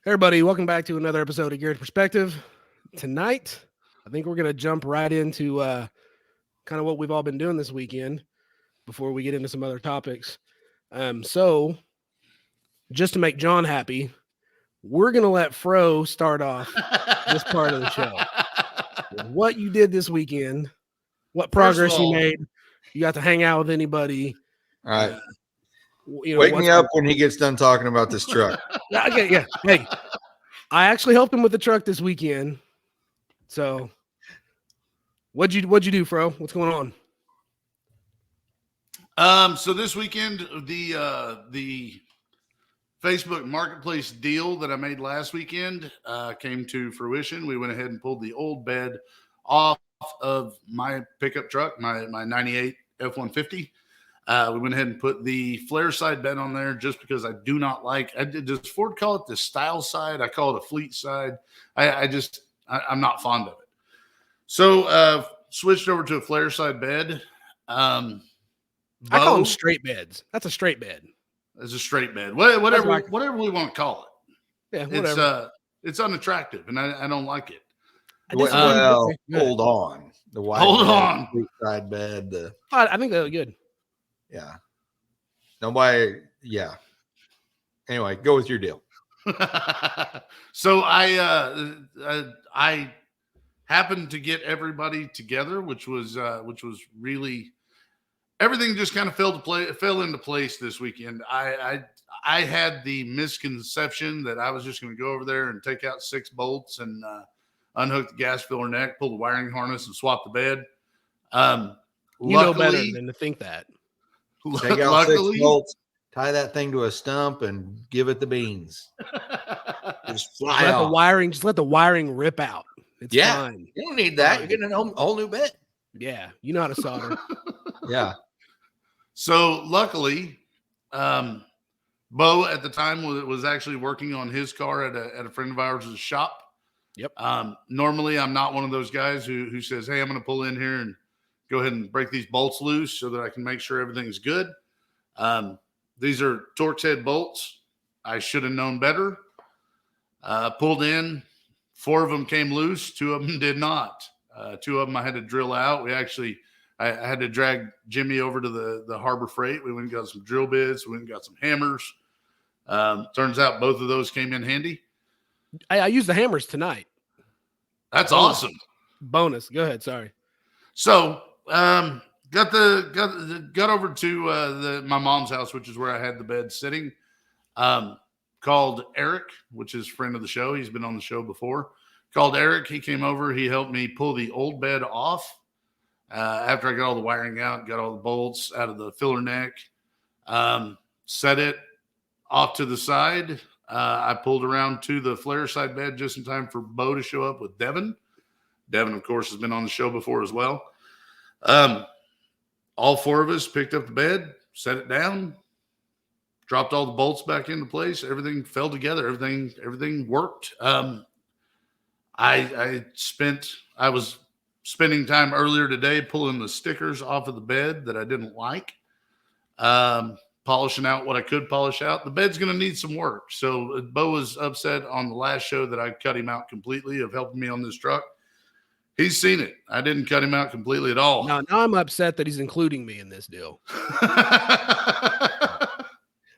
Hey everybody, welcome back to another episode of Gearhead Perspective. Tonight, I think we're going to jump right into kind of what we've all been doing this weekend before we get into some other topics. So, just to make John happy, we're going to let Fro start off this part of the show. What you did this weekend, what progress you made, you got to hang out with anybody. All right. Wake me up when he gets done talking about this truck. Okay, yeah. Hey, I actually helped him with the truck this weekend. So, what'd you do, Fro? What's going on? So this weekend, the Facebook Marketplace deal that I made last weekend came to fruition. We went ahead and pulled the old bed off of my pickup truck, my 98 F-150. We went ahead and put the flare side bed on there just because I do not like. Does Ford call it the style side? I call it a fleet side. I'm not fond of it. So switched over to a flare side bed. I call them straight beds. That's a straight bed. It's a straight bed. Whatever we want to call it. Yeah, whatever. It's unattractive, and I don't like it. Well, hold on. Hold on. Fleet side bed. I think they look good. Yeah. Nobody. Yeah. Anyway, go with your deal. So I happened to get everybody together, which was really everything just kind of fell into place this weekend. I had the misconception that I was just going to go over there and take out 6 bolts and unhook the gas filler neck, pull the wiring harness, and swap the bed. You know better than to think that. Take out 6 bolts, tie that thing to a stump, and give it the beans. Just fly off. Just let the wiring rip out. It's fine. You don't need that. You're getting a whole new bed. Yeah, you know how to solder. Yeah. So luckily, Bo at the time was actually working on his car at a friend of ours' shop. Yep. Normally, I'm not one of those guys who says, "Hey, I'm going to pull in here and go ahead and break these bolts loose so that I can make sure everything's good." These are Torx head bolts. I should have known better. Pulled in. 4 of them came loose. 2 of them did not. 2 of them I had to drill out. I had to drag Jimmy over to the Harbor Freight. We went and got some drill bits. We went and got some hammers. Turns out both of those came in handy. I used the hammers tonight. That's awesome. Bonus. Go ahead. Sorry. So got over to my mom's house, which is where I had the bed sitting. Called Eric, which is a friend of the show. He's been on the show before. Called Eric. He came over. He helped me pull the old bed off. After I got all the wiring out, got all the bolts out of the filler neck, set it off to the side. I pulled around to the flare side bed just in time for Bo to show up with Devin. Devin, of course, has been on the show before as well. All 4 of us picked up the bed, set it down, dropped all the bolts back into place. Everything fell together. Everything worked. I was spending time earlier today pulling the stickers off of the bed that I didn't like, polishing out what I could polish out. The bed's going to need some work. So Bo was upset on the last show that I cut him out completely of helping me on this truck. He's seen it. I didn't cut him out completely at all. Now I'm upset that he's including me in this deal.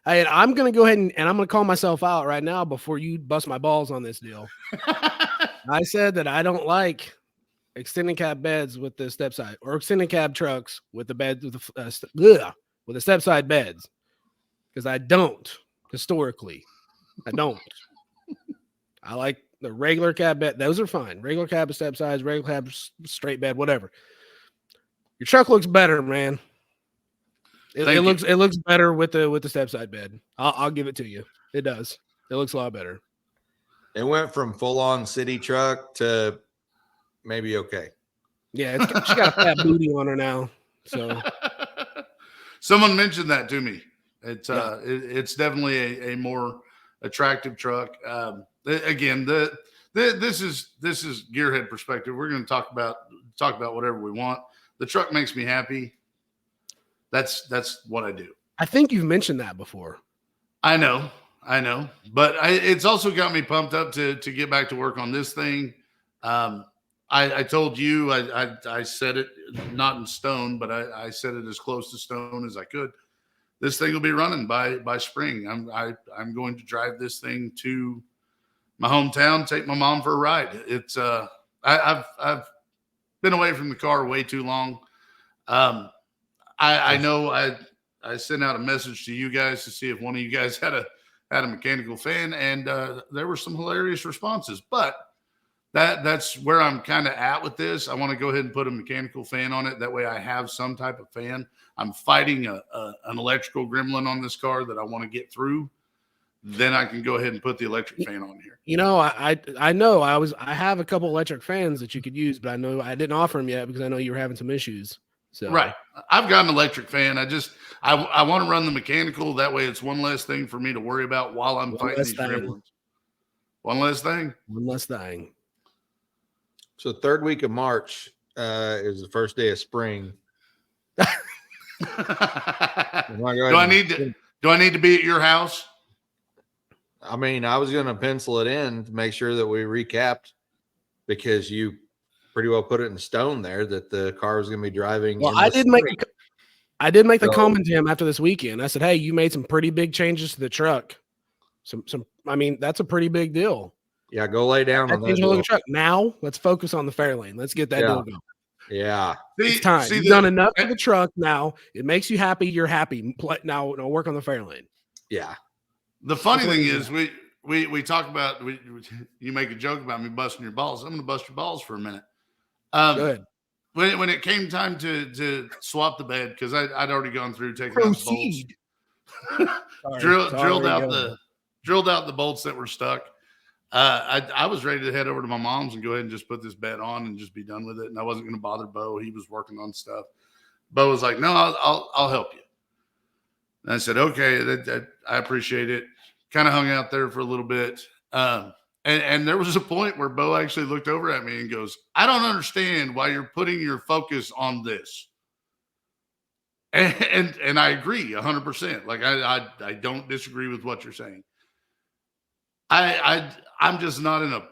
I'm going to go ahead and I'm going to call myself out right now before you bust my balls on this deal. I said that I don't like extended cab beds with the step side, or extended cab trucks with the bed with the step side beds, because I don't. Historically, I don't. I like the regular cab bed. Those are fine. Regular cab step sides, regular cab straight bed, whatever. Your truck looks better, man. It looks better with the step side bed. I'll give it to you. It does. It looks a lot better. It went from full on city truck to maybe okay. Yeah, she got a fat booty on her now. So someone mentioned that to me. It's definitely a more attractive truck. Again, this is Gearhead Perspective. We're going to talk about whatever we want. The truck makes me happy. That's what I do. I think you've mentioned that before. I know. I know, but it's also got me pumped up to get back to work on this thing. I told you, I said it not in stone, but I said it as close to stone as I could. This thing will be running by spring. I'm going to drive this thing to my hometown, take my mom for a ride. It's I've been away from the car way too long. I know I sent out a message to you guys to see if one of you guys had a mechanical fan, and there were some hilarious responses. But that's where I'm kind of at with this. I want to go ahead and put a mechanical fan on it. That way I have some type of fan. I'm fighting an electrical gremlin on this car that I want to get through. Then I can go ahead and put the electric fan on here. You know, I know I have a couple electric fans that you could use, but I know I didn't offer them yet because I know you were having some issues. So right, I've got an electric fan. I want to run the mechanical. That way, it's one less thing for me to worry about while I'm fighting these gremlins. One less thing. One less thing. So third week of March is the first day of spring. Do I need to be at your house? I mean, I was going to pencil it in to make sure that we recapped, because you pretty well put it in stone there that the car was going to be driving. Well, I did make the comment to him after this weekend. I said, "Hey, you made some pretty big changes to the truck. I mean, that's a pretty big deal." Yeah, go lay down on that truck. Now, let's focus on the Fairlane. Let's get that deal going. Yeah. It's time. You've done enough for the truck now. It makes you happy. You're happy. Now work on the Fairlane. Yeah. The funny thing is we talk about you make a joke about me busting your balls. I'm going to bust your balls for a minute. Good. When it came time to swap the bed, because I'd already gone through taking out the bolts, drilled out the bolts that were stuck. I was ready to head over to my mom's and go ahead and just put this bed on and just be done with it. And I wasn't going to bother Bo. He was working on stuff. Bo was like, "No, I'll help you." And I said, "Okay, I appreciate it." Kind of hung out there for a little bit. And there was a point where Bo actually looked over at me and goes, "I don't understand why you're putting your focus on this." And I agree 100%. Like I don't disagree with what you're saying. I'm just not in a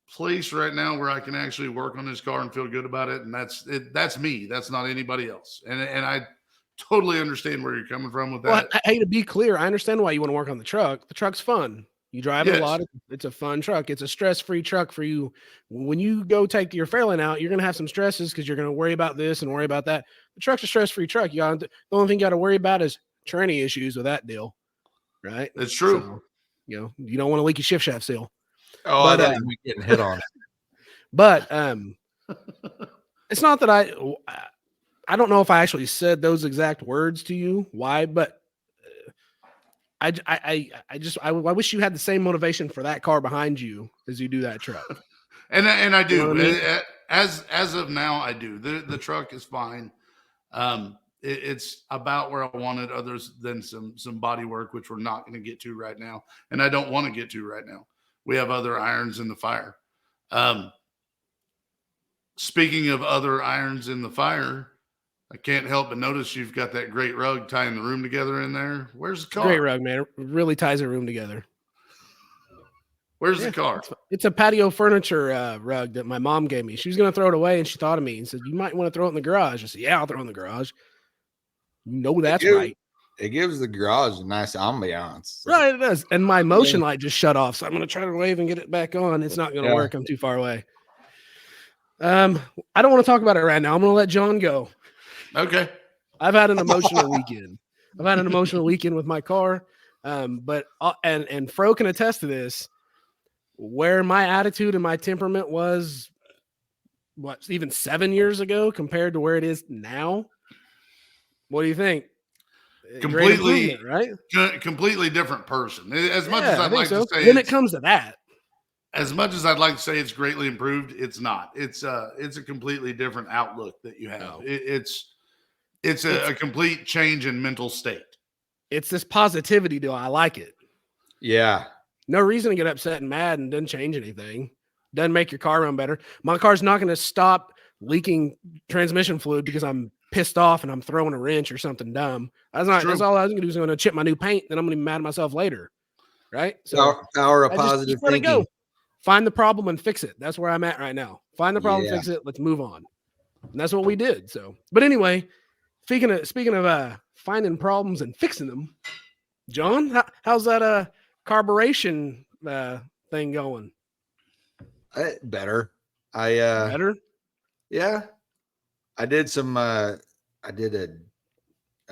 place right now where I can actually work on this car and feel good about it. And that's me. That's not anybody else. And I totally understand where you're coming from with that. Well, hey, to be clear, I understand why you want to work on the truck. The truck's fun. You drive it a lot. It's a fun truck. It's a stress-free truck for you. When you go take your Fairlane out, you're going to have some stresses because you're going to worry about this and worry about that. The truck's a stress-free truck. The only thing you got to worry about is tranny issues with that deal, right? It's true. So, you don't want to leak your shift shaft seal. Oh, I thought you were getting hit on. But it's not that I don't know if I actually said those exact words to you. Why? But I wish you had the same motivation for that car behind you as you do that truck. And I do. You know what I mean? As of now, I do. The truck is fine. It's about where I wanted, other than some body work, which we're not going to get to right now, and I don't want to get to right now. We have other irons in the fire. Speaking of other irons in the fire, I can't help but notice you've got that great rug tying the room together in there. Where's the car? Great rug, man. It really ties the room together. Where's the car? It's a patio furniture rug that my mom gave me. She was going to throw it away, and she thought of me and said, "You might want to throw it in the garage." I said, "Yeah, I'll throw it in the garage." You know that's right. It gives the garage a nice ambiance. Right, it does. And my motion light just shut off, so I'm going to try to wave and get it back on. It's not going to work. I'm too far away. I don't want to talk about it right now. I'm going to let John go. Okay. I've had an emotional weekend. I've had an emotional weekend with my car. But Fro can attest to this. Where my attitude and my temperament was, even 7 years ago compared to where it is now. What do you think? Completely, right? Completely different person. As much as I'd like to say, when it comes to that, as much as I'd like to say it's greatly improved, it's not. It's a completely different outlook that you have. No. It's a complete change in mental state. It's this positivity deal. I like it. Yeah. No reason to get upset and mad, and doesn't change anything. Doesn't make your car run better. My car's not going to stop leaking transmission fluid because I'm pissed off and I'm throwing a wrench or something dumb. That's all I was going to do is I'm going to chip my new paint. Then I'm going to be mad at myself later. right? So Power of I positive just let it thinking. go. Find the problem and fix it. That's where I'm at right now. Find the problem, Yeah. fix it. Let's move on. And that's what we did. So, but anyway, speaking of finding problems and fixing them, John, how's that carburation thing going? Better. I Better? yeah. I did some I've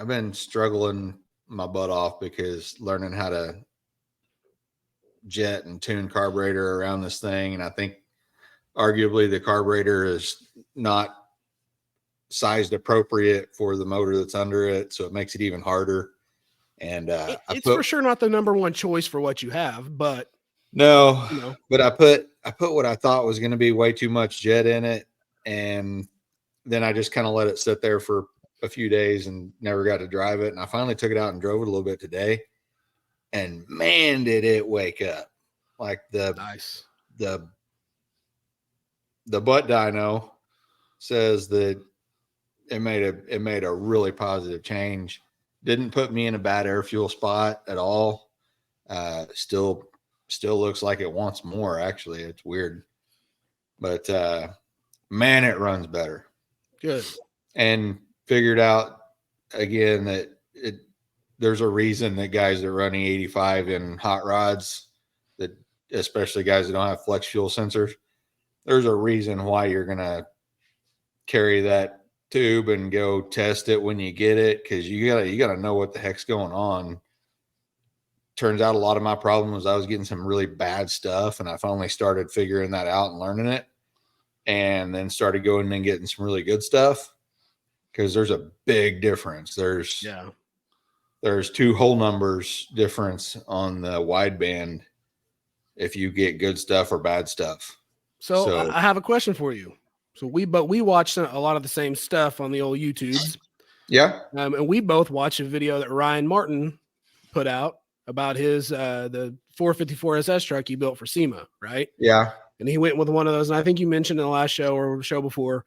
been struggling my butt off because learning how to jet and tune carburetor around this thing, and I think arguably the carburetor is not sized appropriate for the motor that's under it, so it makes it even harder. And It's for sure not the number one choice for what you have, but no, you know, but I put what I thought was going to be way too much jet in it, and then I just kind of let it sit there for a few days and never got to drive it. And I finally took it out and drove it a little bit today, and man, did it wake up! Like nice. the butt dyno says that it made a really positive change. Didn't put me in a bad air fuel spot at all. Still looks like it wants more. Actually, it's weird, but man, it runs better. Good. And figured out again that there's a reason that guys that run E85 in hot rods, that especially guys that don't have flex fuel sensors, there's a reason why you're gonna carry that tube and go test it when you get it, because you gotta know what the heck's going on. Turns out a lot of my problem was I was getting some really bad stuff, and I finally started figuring that out and learning it, and then started going and getting some really good stuff, because there's a big difference. There's 2 whole numbers difference on the wideband if you get good stuff or bad stuff. So I have a question for you. So we watched a lot of the same stuff on the old YouTubes. Yeah. And we both watched a video that Ryan Martin put out about his the 454 SS truck he built for SEMA, right? Yeah. And he went with one of those. And I think you mentioned in the last show or show before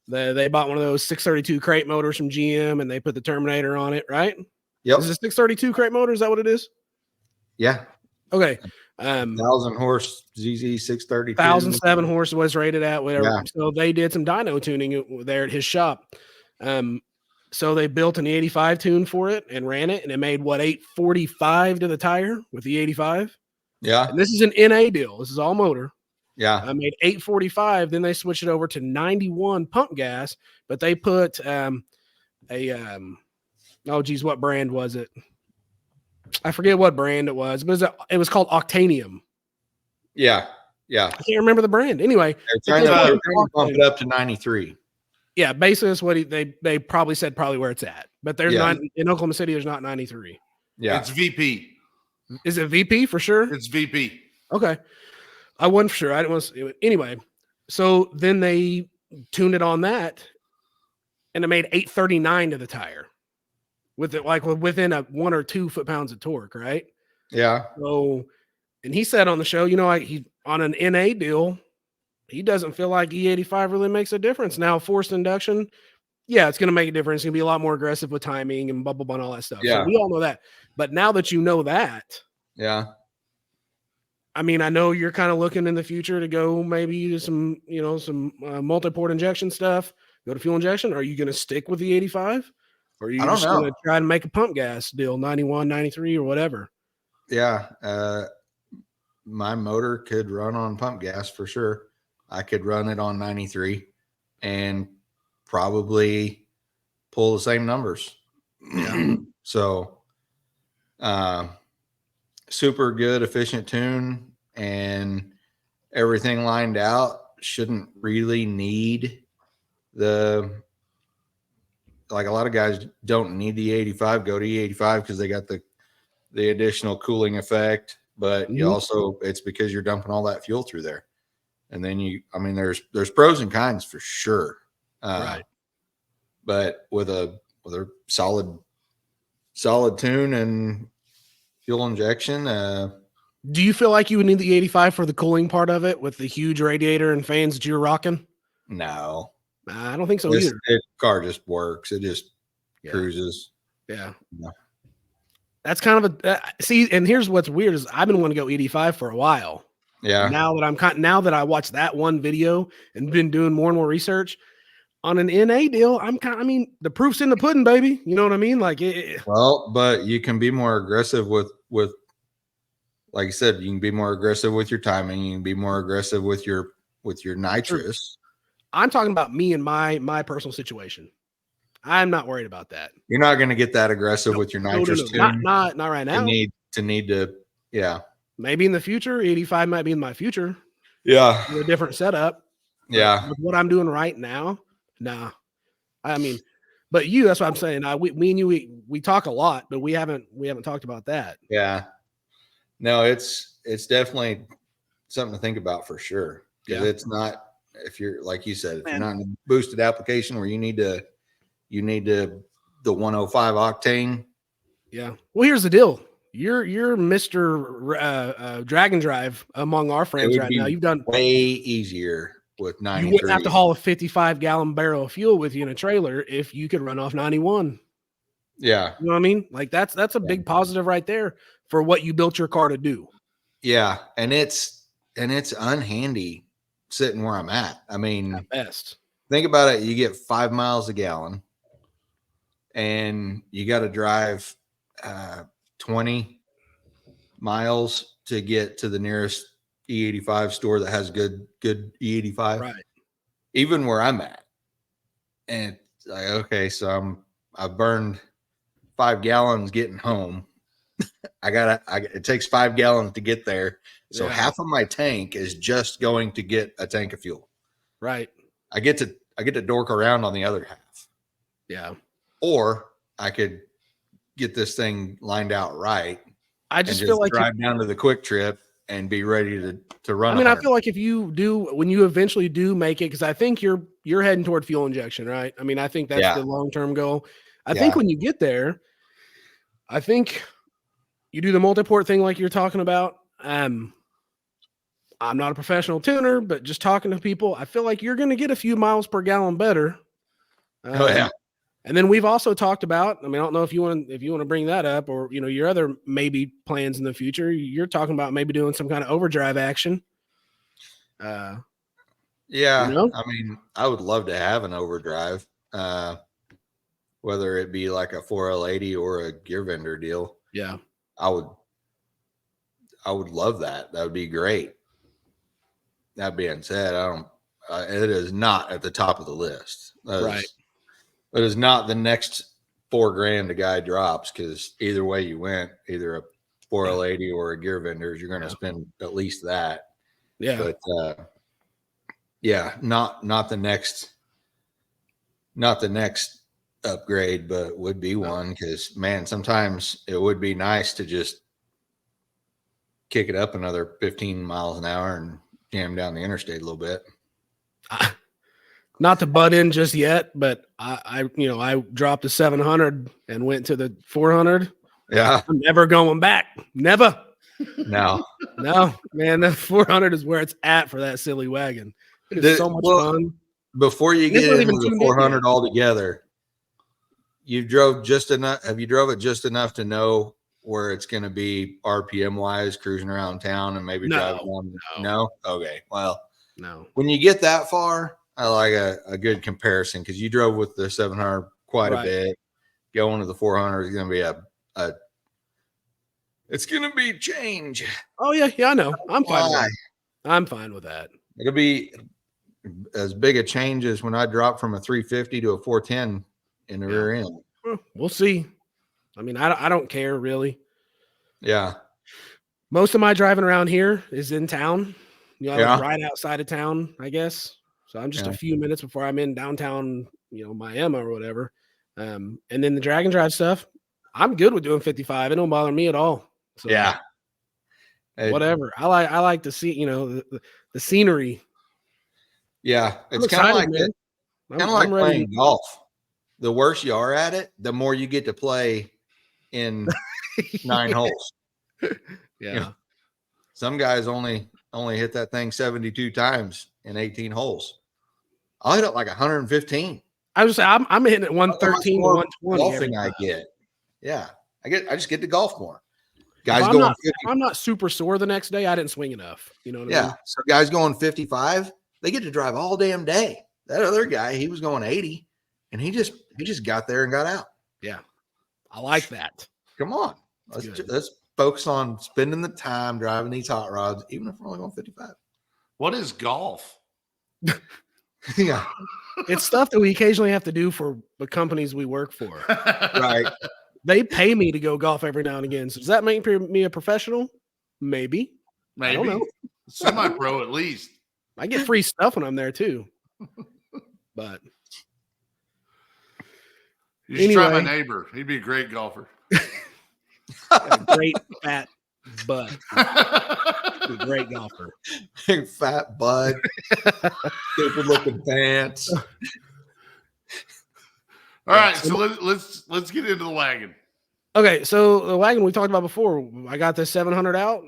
that they bought one of those 632 crate motors from GM and they put the Terminator on it, right? Yep. Is it 632 crate motor? Is that what it is? Yeah. Okay. 1,000 horse ZZ 632. 1,007 horse was rated at whatever. Yeah. So they did some dyno tuning there at his shop. So they built an 85 tune for it and ran it, and it made 845 to the tire with the 85. Yeah. And this is an NA deal. This is all motor. Yeah. I made 845. Then they switched it over to 91 pump gas, but they put what brand was it? I forget what brand it was, but it was called Octanium. Yeah. Yeah. I can't remember the brand. Anyway, they're trying to bump it up to 93. Yeah, basically that's what they probably said where it's at. But there's not in Oklahoma City, there's not 93. Yeah. It's VP. Is it VP for sure? It's VP. Okay. I wasn't for sure. I didn't want to anyway. So then they tuned it on that and it made 839 to the tire with it like within 1 or 2 foot-pounds of torque, right? Yeah. So, and he said on the show, he on an NA deal, he doesn't feel like E85 really makes a difference. Now, forced induction, yeah, it's going to make a difference. It's going to be a lot more aggressive with timing and blah, blah, blah, and all that stuff. Yeah. So we all know that. But now that you know that, yeah, I mean, I know you're kind of looking in the future to go maybe to some multi-port injection stuff, go to fuel injection. Are you going to stick with the 85? Or are you just going to try to make a pump gas deal, 91, 93, or whatever? Yeah. My motor could run on pump gas for sure. I could run it on 93 and probably pull the same numbers. Yeah. So, super good, efficient tune and everything lined out. Shouldn't really need like a lot of guys don't need the 85, go to E85 because they got the additional cooling effect, but you also, it's because you're dumping all that fuel through there. And then there's pros and cons for sure. Right. But with a solid tune and fuel injection. Do you feel like you would need the 85 for the cooling part of it with the huge radiator and fans that you're rocking? No. I don't think so either. The car just works. It just cruises. Yeah. That's kind of a see. And here's what's weird is I've been wanting to go 85 for a while. Yeah. Now that I watched that one video and been doing more and more research on an NA deal, I mean, the proof's in the pudding, baby. You know what I mean? Like Well, but you can be more aggressive with like I said, you can be more aggressive with your timing. You can be more aggressive with your nitrous. I'm talking about me and my personal situation. I'm not worried about that. You're not going to get that aggressive with your nitrous tune. Not right now. Need to, yeah. Maybe in the future, 85 might be in my future. Yeah. With a different setup. Yeah. With what I'm doing right now, nah. I mean, but that's what I'm saying. Me and you, we talk a lot, but we haven't talked about that. Yeah. No, it's definitely something to think about for sure. Because it's not, if you're like you said, if you're not in a boosted application where you need the 105 octane. Yeah. Well, here's the deal. You're Mr. Drag and Drive among our friends right now. You've done way easier with 93. You wouldn't have to haul a 55-gallon barrel of fuel with you in a trailer if you could run off 91. Yeah. You know what I mean? Like that's a big positive right there for what you built your car to do. Yeah. And it's unhandy sitting where I'm at. I mean, at best. Think about it. You get 5 miles a gallon and you got to drive 20 miles to get to the nearest E85 store that has good E85. Right. Even where I'm at. And it's like, okay, so I've burned 5 gallons getting home. It takes 5 gallons to get there. So half of my tank is just going to get a tank of fuel. Right. I get to dork around on the other half. Yeah. Or I could get this thing lined out right. I just feel like drive down to the quick trip and be ready to run. I mean, I feel like if you do, when you eventually do make it, because I think you're heading toward fuel injection, right? I mean, I think that's the long-term goal. I think when you get there, I think you do the multi-port thing like you're talking about. I'm not a professional tuner, but just talking to people, I feel like you're going to get a few miles per gallon better. And then we've also talked about, I mean, I don't know if you want to bring that up or, your other maybe plans in the future. You're talking about maybe doing some kind of overdrive action. I mean, I would love to have an overdrive, whether it be like a 4L80 or a gear vendor deal. Yeah. I would love that. That would be great. That being said, it is not at the top of the list. Right. It is not the next $4,000 a guy drops, because either way you went, either a 4L80 or a gear vendor, you're going to spend at least that. Yeah. But not the next upgrade, but would be one, because man, sometimes it would be nice to just kick it up another 15 miles an hour and jam down the interstate a little bit. Not to butt in just yet, but I dropped the 700 and went to the 400. Yeah. I'm never going back. Never. No, man, the 400 is where it's at for that silly wagon. It is so much fun. Before you get into the 400 altogether, you drove just enough. Have you drove it just enough to know where it's going to be RPM wise, cruising around town and maybe driving on? No. Okay. Well, no. When you get that far, I like a good comparison, because you drove with the 700 quite a bit. Going to the 400 is going to be it's going to be change. Oh yeah, I know. I'm fine with that. I'm fine with that. It'll be as big a change as when I dropped from a 350 to a 410 in the rear end. We'll see. I mean, I don't care really. Yeah. Most of my driving around here is in town. I live right outside of town, I guess. So I'm just a few minutes before I'm in downtown, Miami or whatever. And then the drag and drive stuff, I'm good with doing 55. It don't bother me at all. So whatever. I like to see, the scenery. Yeah. It's kind of like playing golf. The worse you are at it, the more you get to play in 9 holes. Yeah. Some guys only hit that thing 72 times in 18 holes. I'll hit it like 115. I was saying I'm hitting it 113 to 120. Golfing I get. Yeah. I just get to golf more. If Guys I'm going not, 50. if I'm not super sore the next day, I didn't swing enough. You know what I mean? So guys going 55, they get to drive all damn day. That other guy, he was going 80, and he just got there and got out. Yeah. I like that. Come on. Let's focus on spending the time driving these hot rods, even if we're only going 55. What is golf? Yeah. It's stuff that we occasionally have to do for the companies we work for. Right. They pay me to go golf every now and again. So does that make me a professional? Maybe. I don't know. Semi-pro at least. I get free stuff when I'm there too. But you should try my anyway. neighbor. He'd be a great golfer. A great fat butt. A great golfer. Big fat bud. Stupid looking pants. All right, so let's get into the wagon. Okay, so the wagon we talked about before, I got the 700 out,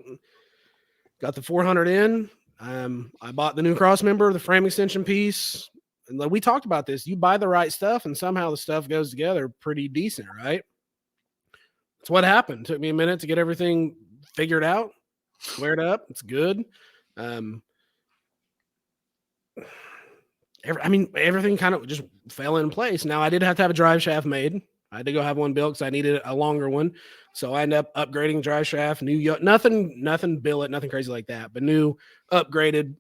got the 400 in. I bought the new cross member, the frame extension piece, and we talked about this. You buy the right stuff, and somehow the stuff goes together pretty decent, right? That's what happened. It took me a minute to get everything figured out, squared up. It's good. Everything kind of just fell in place. Now I did have to have a drive shaft made. I had to go have one built because I needed a longer one. So I ended up upgrading drive shaft, nothing billet, nothing crazy like that, but new upgraded,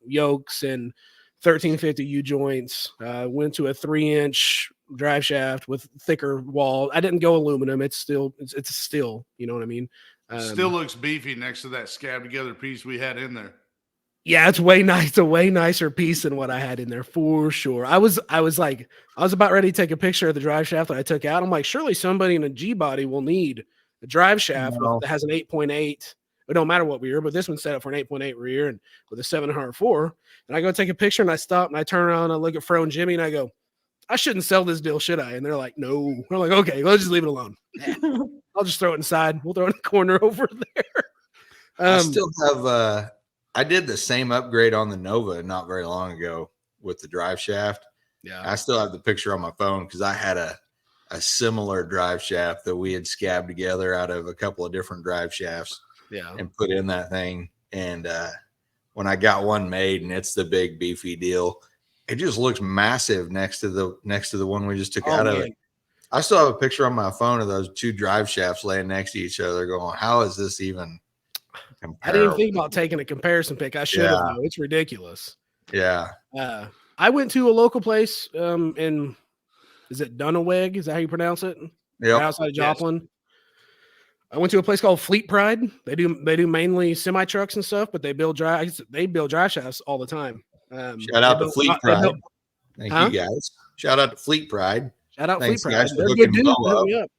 yokes and 1350 U joints. Went to a 3-inch drive shaft with thicker wall. I didn't go aluminum. It's steel. You know what I mean? Still looks beefy next to that scab together piece we had in there. Yeah, it's way nice. A way nicer piece than what I had in there for sure. I was about ready to take a picture of the drive shaft that I took out. I'm like, surely somebody in a G body will need a drive shaft that has an 8.8. It don't matter what rear, but this one's set up for an 8.8 rear and with a 704. And I go take a picture and I stop and I turn around and I look at Fro and Jimmy and I go, I shouldn't sell this deal, should I? And they're like, no. We're like, okay, let's just leave it alone. I'll just throw it inside. We'll throw it in the corner over there. I still have I did the same upgrade on the Nova not very long ago with the drive shaft. Yeah. I still have the picture on my phone because I had a similar drive shaft that we had scabbed together out of a couple of different drive shafts. Yeah. And put in that thing. And when I got one made and it's the big beefy deal, it just looks massive next to the one we just took out of it. I still have a picture on my phone of those two drive shafts laying next to each other going, how is this even comparable? I didn't even think about taking a comparison pic. I should have. Though. It's ridiculous. Yeah. I went to a local place in, is it Dunaweg? Is that how you pronounce it? Yeah. Right outside of Joplin. Yes. I went to a place called Fleet Pride. They do mainly semi trucks and stuff, but they build drive shafts all the time. Shout out to Fleet Pride. Thank you guys. Shout out to Fleet Pride. Shout out Thanks, Fleet guys, Pride. for They're hooking good Mo dudes. up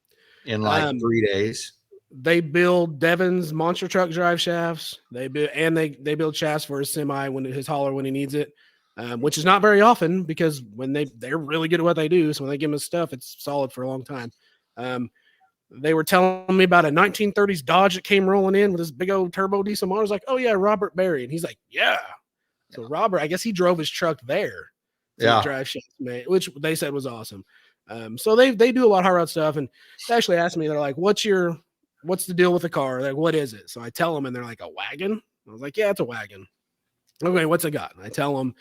in like 3 days. They build Devin's monster truck drive shafts. They build shafts for his semi his hauler when he needs it, which is not very often because when they're really good at what they do. So when they give him his stuff, it's solid for a long time. They were telling me about a 1930s Dodge that came rolling in with this big old turbo diesel motor. I was like, oh yeah, Robert Berry, and he's like, yeah. So Robert, I guess he drove his truck there. Yeah, drive shaft, which they said was awesome. So they do a lot of hard rod stuff, and they actually asked me, they're like, what's the deal with the car? Like, what is it? So I tell them, and they're like, a wagon? I was like, yeah, it's a wagon. Okay, what's it got? And I tell them,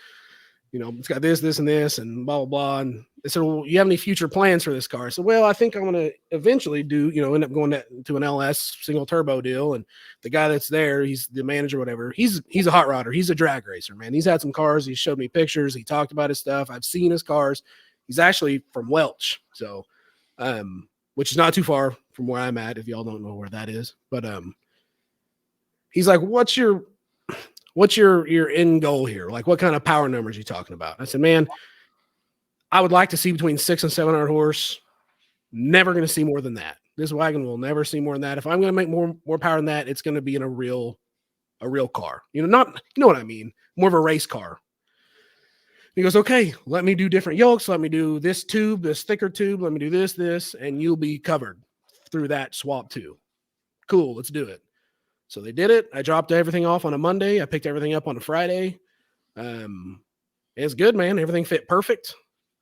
it's got this, and this, and blah, blah, blah. And they said, well, you have any future plans for this car? So, well, I think I'm going to eventually end up going to an LS single turbo deal. And the guy that's there, he's the manager, whatever. He's a hot rodder. He's a drag racer, man. He's had some cars. He showed me pictures. He talked about his stuff. I've seen his cars. He's actually from Welch. So, which is not too far from where I'm at, if y'all don't know where that is. But he's like, what's your end goal here? Like, what kind of power numbers are you talking about? I said, man, I would like to see between 600 and 700 horse. Never going to see more than that. This wagon will never see more than that. If I'm going to make more power than that, it's going to be in a real car. You know what I mean? More of a race car. He goes, okay, let me do different yokes. Let me do this tube, this thicker tube. Let me do this, and you'll be covered through that swap too. Cool, let's do it. So they did it. I dropped everything off on a Monday. I picked everything up on a Friday. It's good, man. Everything fit perfect.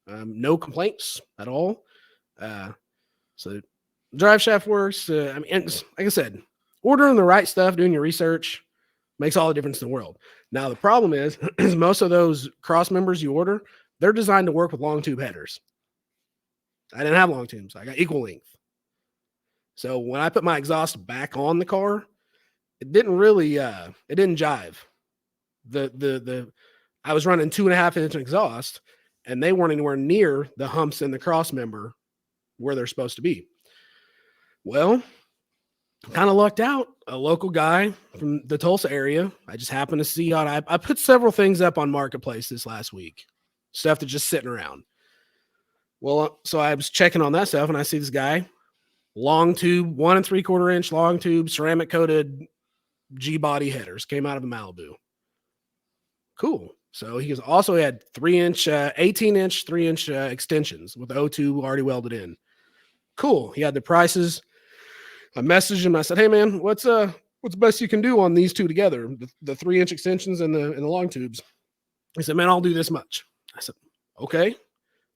No complaints at all. So Drive shaft works. I mean, and like I said, ordering the right stuff, doing your research makes all the difference in the world. Now, the problem is most of those cross members you order, they're designed to work with long tube headers. I didn't have long tubes. I got equal length. So when I put my exhaust back on the car, it didn't really it didn't jive. The I was running 2.5-inch exhaust, and they weren't anywhere near the humps in the cross member where they're supposed to be. Well, kind of lucked out. A local guy from the Tulsa area. I just happened to see on. I put several things up on Marketplace this last week, stuff that's just sitting around. Well, so I was checking on that stuff, and I see this guy, long tube, 1 3/4-inch long tube, ceramic coated G body headers, came out of the Malibu. Cool. So he had 3-inch, 18-inch, 3-inch extensions with the O2 already welded in. Cool. He had the prices. I messaged him. I said, "Hey man, what's the best you can do on these two together? The 3-inch extensions and the long tubes." He said, "Man, I'll do this much." I said, "Okay."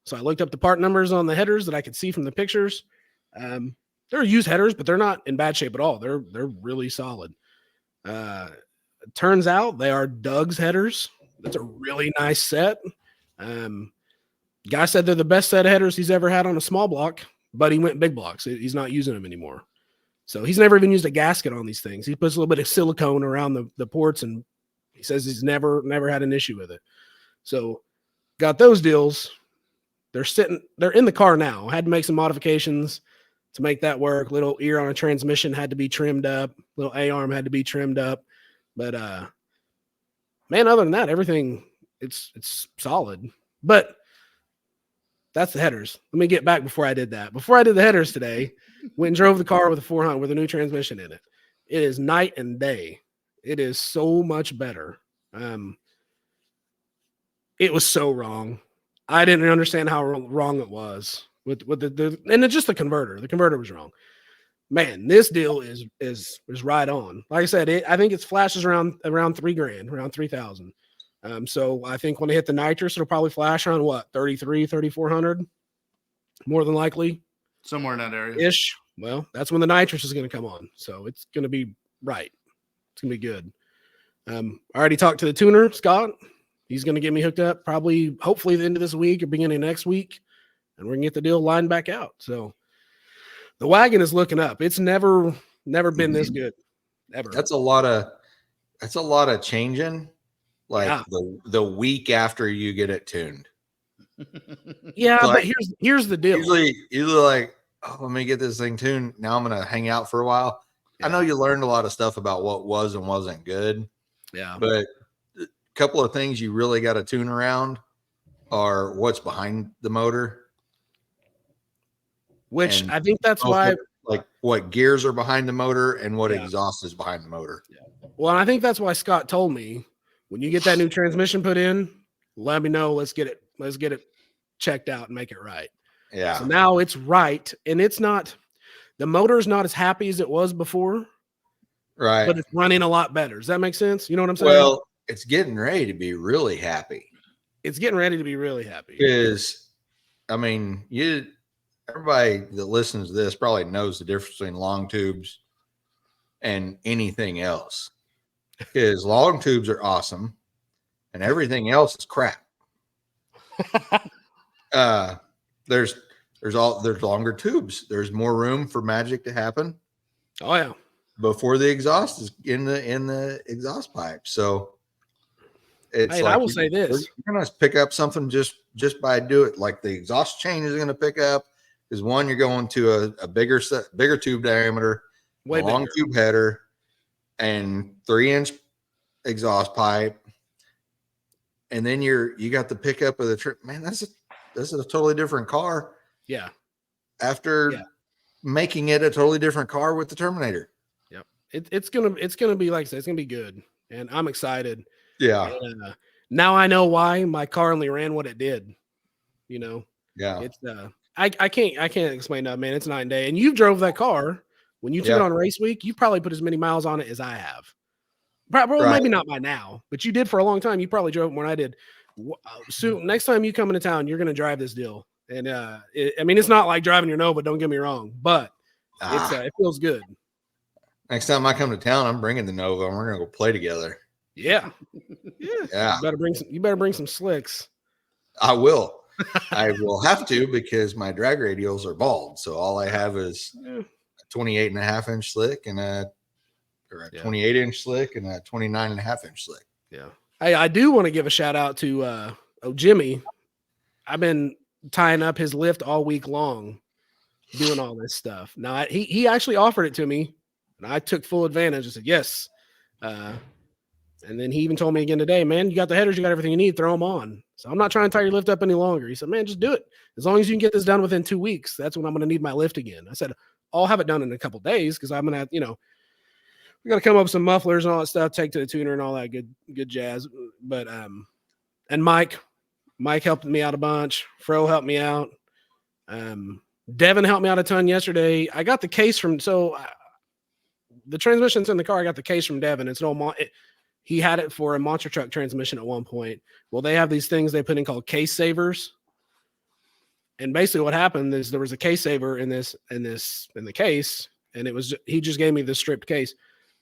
So I looked up the part numbers on the headers that I could see from the pictures. They're used headers, but they're not in bad shape at all. They're really solid. It turns out they are Doug's headers. That's a really nice set. Guy said they're the best set of headers he's ever had on a small block, but he went big blocks. He's not using them anymore. So he's never even used a gasket on these things. He puts a little bit of silicone around the ports, and he says he's never had an issue with it. So got those deals. They're in the car now. Had to make some modifications to make that work. Little ear on a transmission had to be trimmed up. Little A-arm had to be trimmed up. But man, other than that, everything it's solid. But that's the headers. Let me get back before I did that. Before I did the headers today, went and drove the car with a 400 with a new transmission in it. It is night and day. It is so much better. It was so wrong. I didn't understand how wrong it was with the and it's just the converter. The converter was wrong. Man, this deal is right on. Like I said, I think it flashes around $3,000, around 3,000. So I think when they hit the nitrous, it'll probably flash around what, 3,400, more than likely, somewhere in that area ish. Well, that's when the nitrous is going to come on. So it's going to be right. It's going to be good. I already talked to the tuner, Scott. He's going to get me hooked up probably, hopefully the end of this week or beginning of next week, and we're going to get the deal lined back out. So the wagon is looking up. It's never been this good, ever. That's a lot of changing. Like the week after you get it tuned. Yeah, like, but here's the deal. Usually like, oh, let me get this thing tuned. Now I'm gonna hang out for a while. Yeah. I know you learned a lot of stuff about what was and wasn't good. Yeah. But a couple of things you really got to tune around are what's behind the motor. Which I think that's why, like what gears are behind the motor and what exhaust is behind the motor. Yeah. Well, I think that's why Scott told me, when you get that new transmission put in, let me know. Let's get it checked out and make it right. Yeah. So now it's right, and it's not, the motor's not as happy as it was before. Right. But it's running a lot better. Does that make sense? You know what I'm saying? Well, it's getting ready to be really happy. It's getting ready to be really happy. Because, I mean, everybody that listens to this probably knows the difference between long tubes and anything else. Because long tubes are awesome and everything else is crap. There's longer tubes. There's more room for magic to happen. Oh yeah. Before the exhaust is in the exhaust pipe. So it's I will say this. You're gonna pick up something just by do it. Like the exhaust chain is gonna pick up is one, you're going to a bigger tube diameter, long tube header, and 3-inch exhaust pipe. And then you got the pickup of the trip. Man, this is a totally different car. Yeah. After making it a totally different car with the Terminator. Yep. It's gonna be, like I said, it's gonna be good. And I'm excited. Yeah. And, now I know why my car only ran what it did. You know? Yeah. It's I can't explain that, man. It's night and day. And you drove that car when you took it on race week. You probably put as many miles on it as I have. Probably maybe not by now, but you did for a long time. You probably drove more than I did. So next time you come into town, you're going to drive this deal. And I mean, it's not like driving your Nova. Don't get me wrong, but It feels good. Next time I come to town, I'm bringing the Nova, and we're gonna go play together. Yeah. Yeah. You better bring some slicks. I will. I will have to because my drag radials are bald. So all I have is a 28.5-inch slick and a 28-inch slick and a 29.5-inch slick. Yeah. Hey, I do want to give a shout out to Jimmy. I've been tying up his lift all week long, doing all this stuff. Now he actually offered it to me, and I took full advantage. I said yes. And then he even told me again today, man, you got the headers, you got everything you need, throw them on. So I'm not trying to tie your lift up any longer. He said, man, just do it. As long as you can get this done within 2 weeks, that's when I'm going to need my lift again. I said, I'll have it done in a couple days because I'm going to, we got to come up with some mufflers and all that stuff, take to the tuner and all that good jazz. But, and Mike helped me out a bunch. Fro helped me out. Devin helped me out a ton yesterday. I got the case from, the transmission's in the car. I got the case from Devin. It's he had it for a monster truck transmission at one point. Well, they have these things they put in called case savers. And basically what happened is there was a case saver in the case, and he just gave me the stripped case.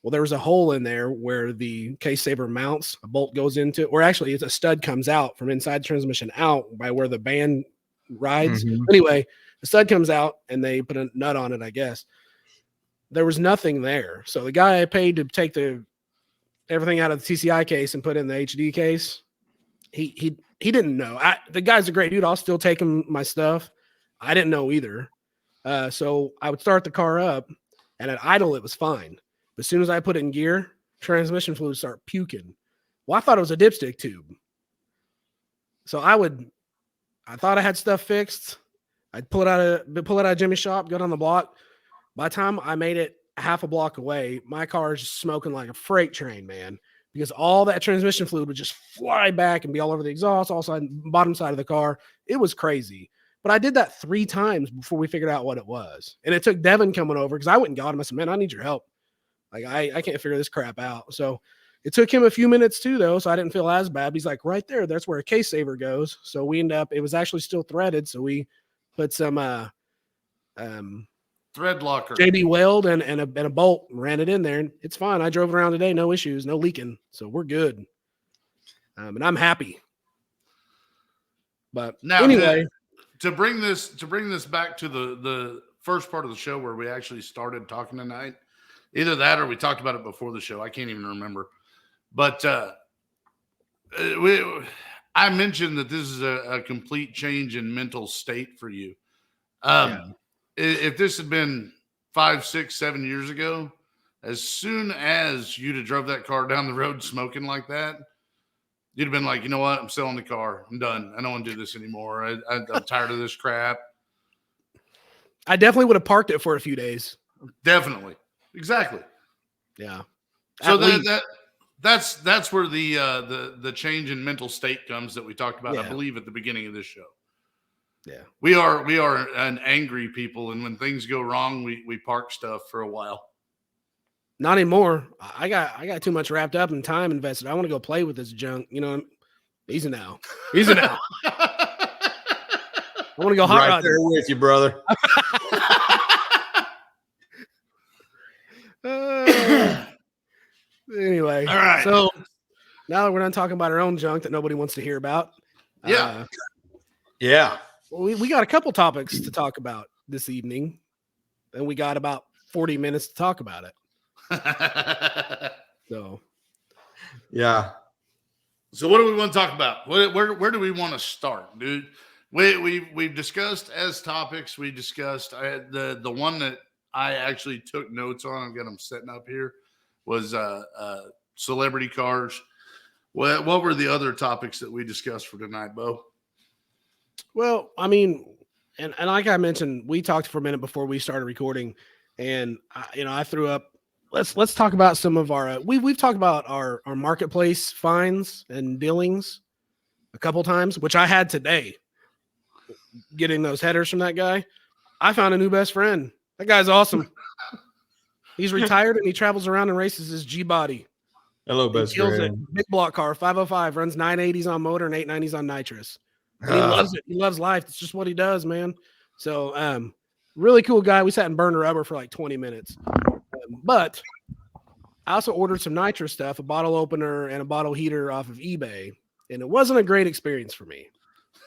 Well, there was a hole in there where the case saver mounts, a bolt goes into, or actually it's a stud comes out from inside the transmission out by where the band rides. Mm-hmm. Anyway, the stud comes out and they put a nut on it, I guess. There was nothing there. So the guy I paid to take everything out of the TCI case and put in the HD case, he didn't know. The guy's a great dude. I'll still take him my stuff. I didn't know either. So I would start the car up, and at idle it was fine. But as soon as I put it in gear, transmission fluid start puking. Well, I thought it was a dipstick tube. So I thought I had stuff fixed. I'd pull it out of Jimmy's shop, go down the block. By the time I made it half a block away, my car is just smoking like a freight train, man, because all that transmission fluid would just fly back and be all over the exhaust, also bottom side of the car. It was crazy. But I did that 3 times before we figured out what it was. And it took Devin coming over because I went and got him. I said, man, I need your help. Like, I can't figure this crap out. So it took him a few minutes too, though, so I didn't feel as bad. He's like, right there, that's where a case saver goes. So we end up, it was actually still threaded. So we put some thread locker, JB weld and a bolt, ran it in there, and it's fine. I drove around today, no issues, no leaking, so we're good. And I'm happy. But now, anyway, to bring this back to the first part of the show where we actually started talking tonight, either that or we talked about it before the show. I can't even remember. But I mentioned that this is a complete change in mental state for you. If this had been 5, 6, 7 years ago, as soon as you'd have drove that car down the road smoking like that, you'd have been like, you know what? I'm selling the car. I'm done. I don't want to do this anymore. I'm tired of this crap. I definitely would have parked it for a few days. Definitely. Exactly. Yeah. So that's where the change in mental state comes that we talked about, I believe, at the beginning of this show. Yeah. We are an angry people, and when things go wrong, we park stuff for a while. Not anymore. I got too much wrapped up and time invested. I want to go play with this junk. Easy now. I want to go hot rod there with you, brother. Anyway, all right. So now that we're done talking about our own junk that nobody wants to hear about, yeah, we got a couple topics to talk about this evening, and we got about 40 minutes to talk about it. So what do we want to talk about? Where do we want to start, dude? We've discussed as topics. We discussed the one that I actually took notes on. I've got them setting up here. Was celebrity cars. What were the other topics that we discussed for tonight, Bo? Well, I mean, and like I mentioned, we talked for a minute before we started recording, and I threw up. Let's talk about some of our. We've talked about our marketplace finds and dealings a couple times, which I had today. Getting those headers from that guy, I found a new best friend. That guy's awesome. He's retired and he travels around and races his G-body. Hello, best friend. Big block car, 505, runs 980s on motor and 890s on nitrous. And he loves it. He loves life. It's just what he does, man. So Really cool guy. We sat and burned rubber for like 20 minutes. But I also ordered some nitrous stuff, a bottle opener and a bottle heater off of eBay, and it wasn't a great experience for me.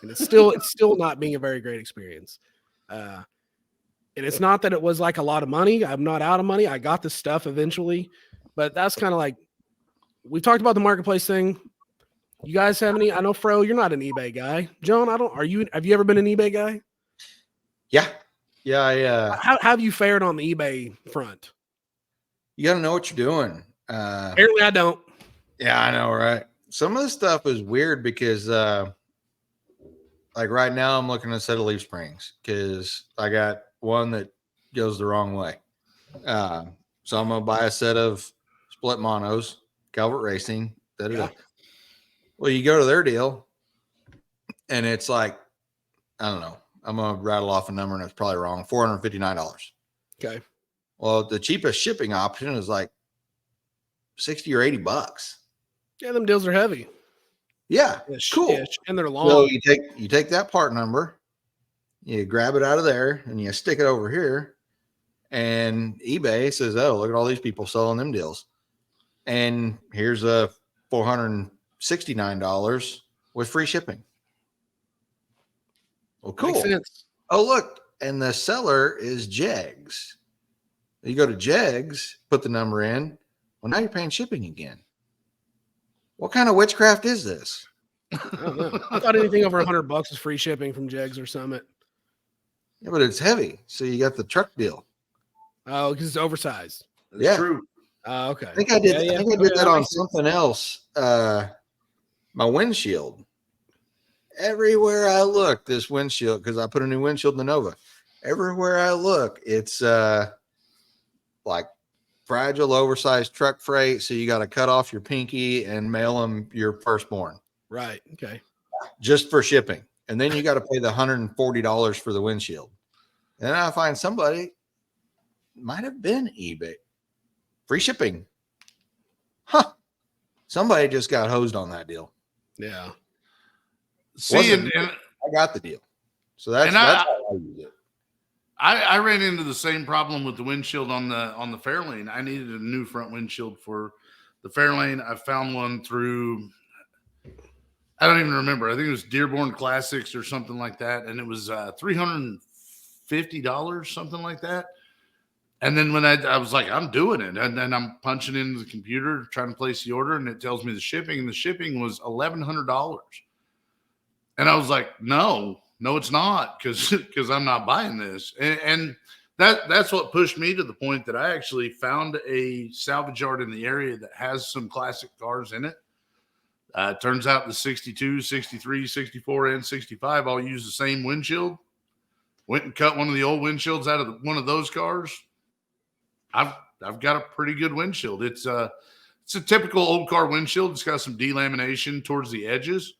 And it's still not being a very great experience. And it's not that it was like a lot of money. I'm not out of money. I got this stuff eventually, but that's kind of like we talked about the marketplace thing. You guys have any? I know Fro, you're not an eBay guy. John, I don't. Are you? Have you ever been an eBay guy? Yeah. Yeah. How have you fared on the eBay front? You got to know what you're doing. Apparently, I don't. Yeah, I know, right? Some of the stuff is weird because, like right now, I'm looking at a set of leaf springs because I got one that goes the wrong way. So I'm gonna buy a set of split monos, Calvert Racing. Yeah. Well, you go to their deal, and it's like, I don't know. I'm gonna rattle off a number, and it's probably wrong. $459. Okay. Well, the cheapest shipping option is like $60 or $80. Yeah, them deals are heavy. Yeah, cool. And they're long. So you take that part number, you grab it out of there, and you stick it over here. And eBay says, "Oh, look at all these people selling them deals." And here's a $469 with free shipping. Well, cool. Makes sense. Oh, look, and the seller is Jegs. You go to Jegs, put the number in. Well, now you're paying shipping again. What kind of witchcraft is this? I don't know. I thought anything over $100 is free shipping from Jegs or Summit. Yeah, but it's heavy, so you got the truck deal. Oh, because it's oversized. That's true. Okay. I think I did. Yeah, I think I did that on something else. My windshield. Everywhere I look, this windshield, because I put a new windshield in the Nova. Everywhere I look, it's like fragile, oversized truck freight. So you got to cut off your pinky and mail them your firstborn. Right. Okay. Just for shipping. And then you got to pay the $140 for the windshield. And then I find somebody might have been eBay. Free shipping. Huh. Somebody just got hosed on that deal. Yeah. See, and I got the deal. So that's how I use it. I ran into the same problem with the windshield on the Fairlane. I needed a new front windshield for the Fairlane. I found one through, I don't even remember. I think it was Dearborn Classics or something like that. And it was $350, something like that. And then when I was like, I'm doing it. And then I'm punching into the computer, trying to place the order. And it tells me the shipping. And the shipping was $1,100. And I was like, no, it's not. Because I'm not buying this. And that's what pushed me to the point that I actually found a salvage yard in the area that has some classic cars in it. Turns out the 62, 63, 64, and 65 all use the same windshield. Went and cut one of the old windshields out of one of those cars. I've got a pretty good windshield. It's a typical old car windshield. It's got some delamination towards the edges,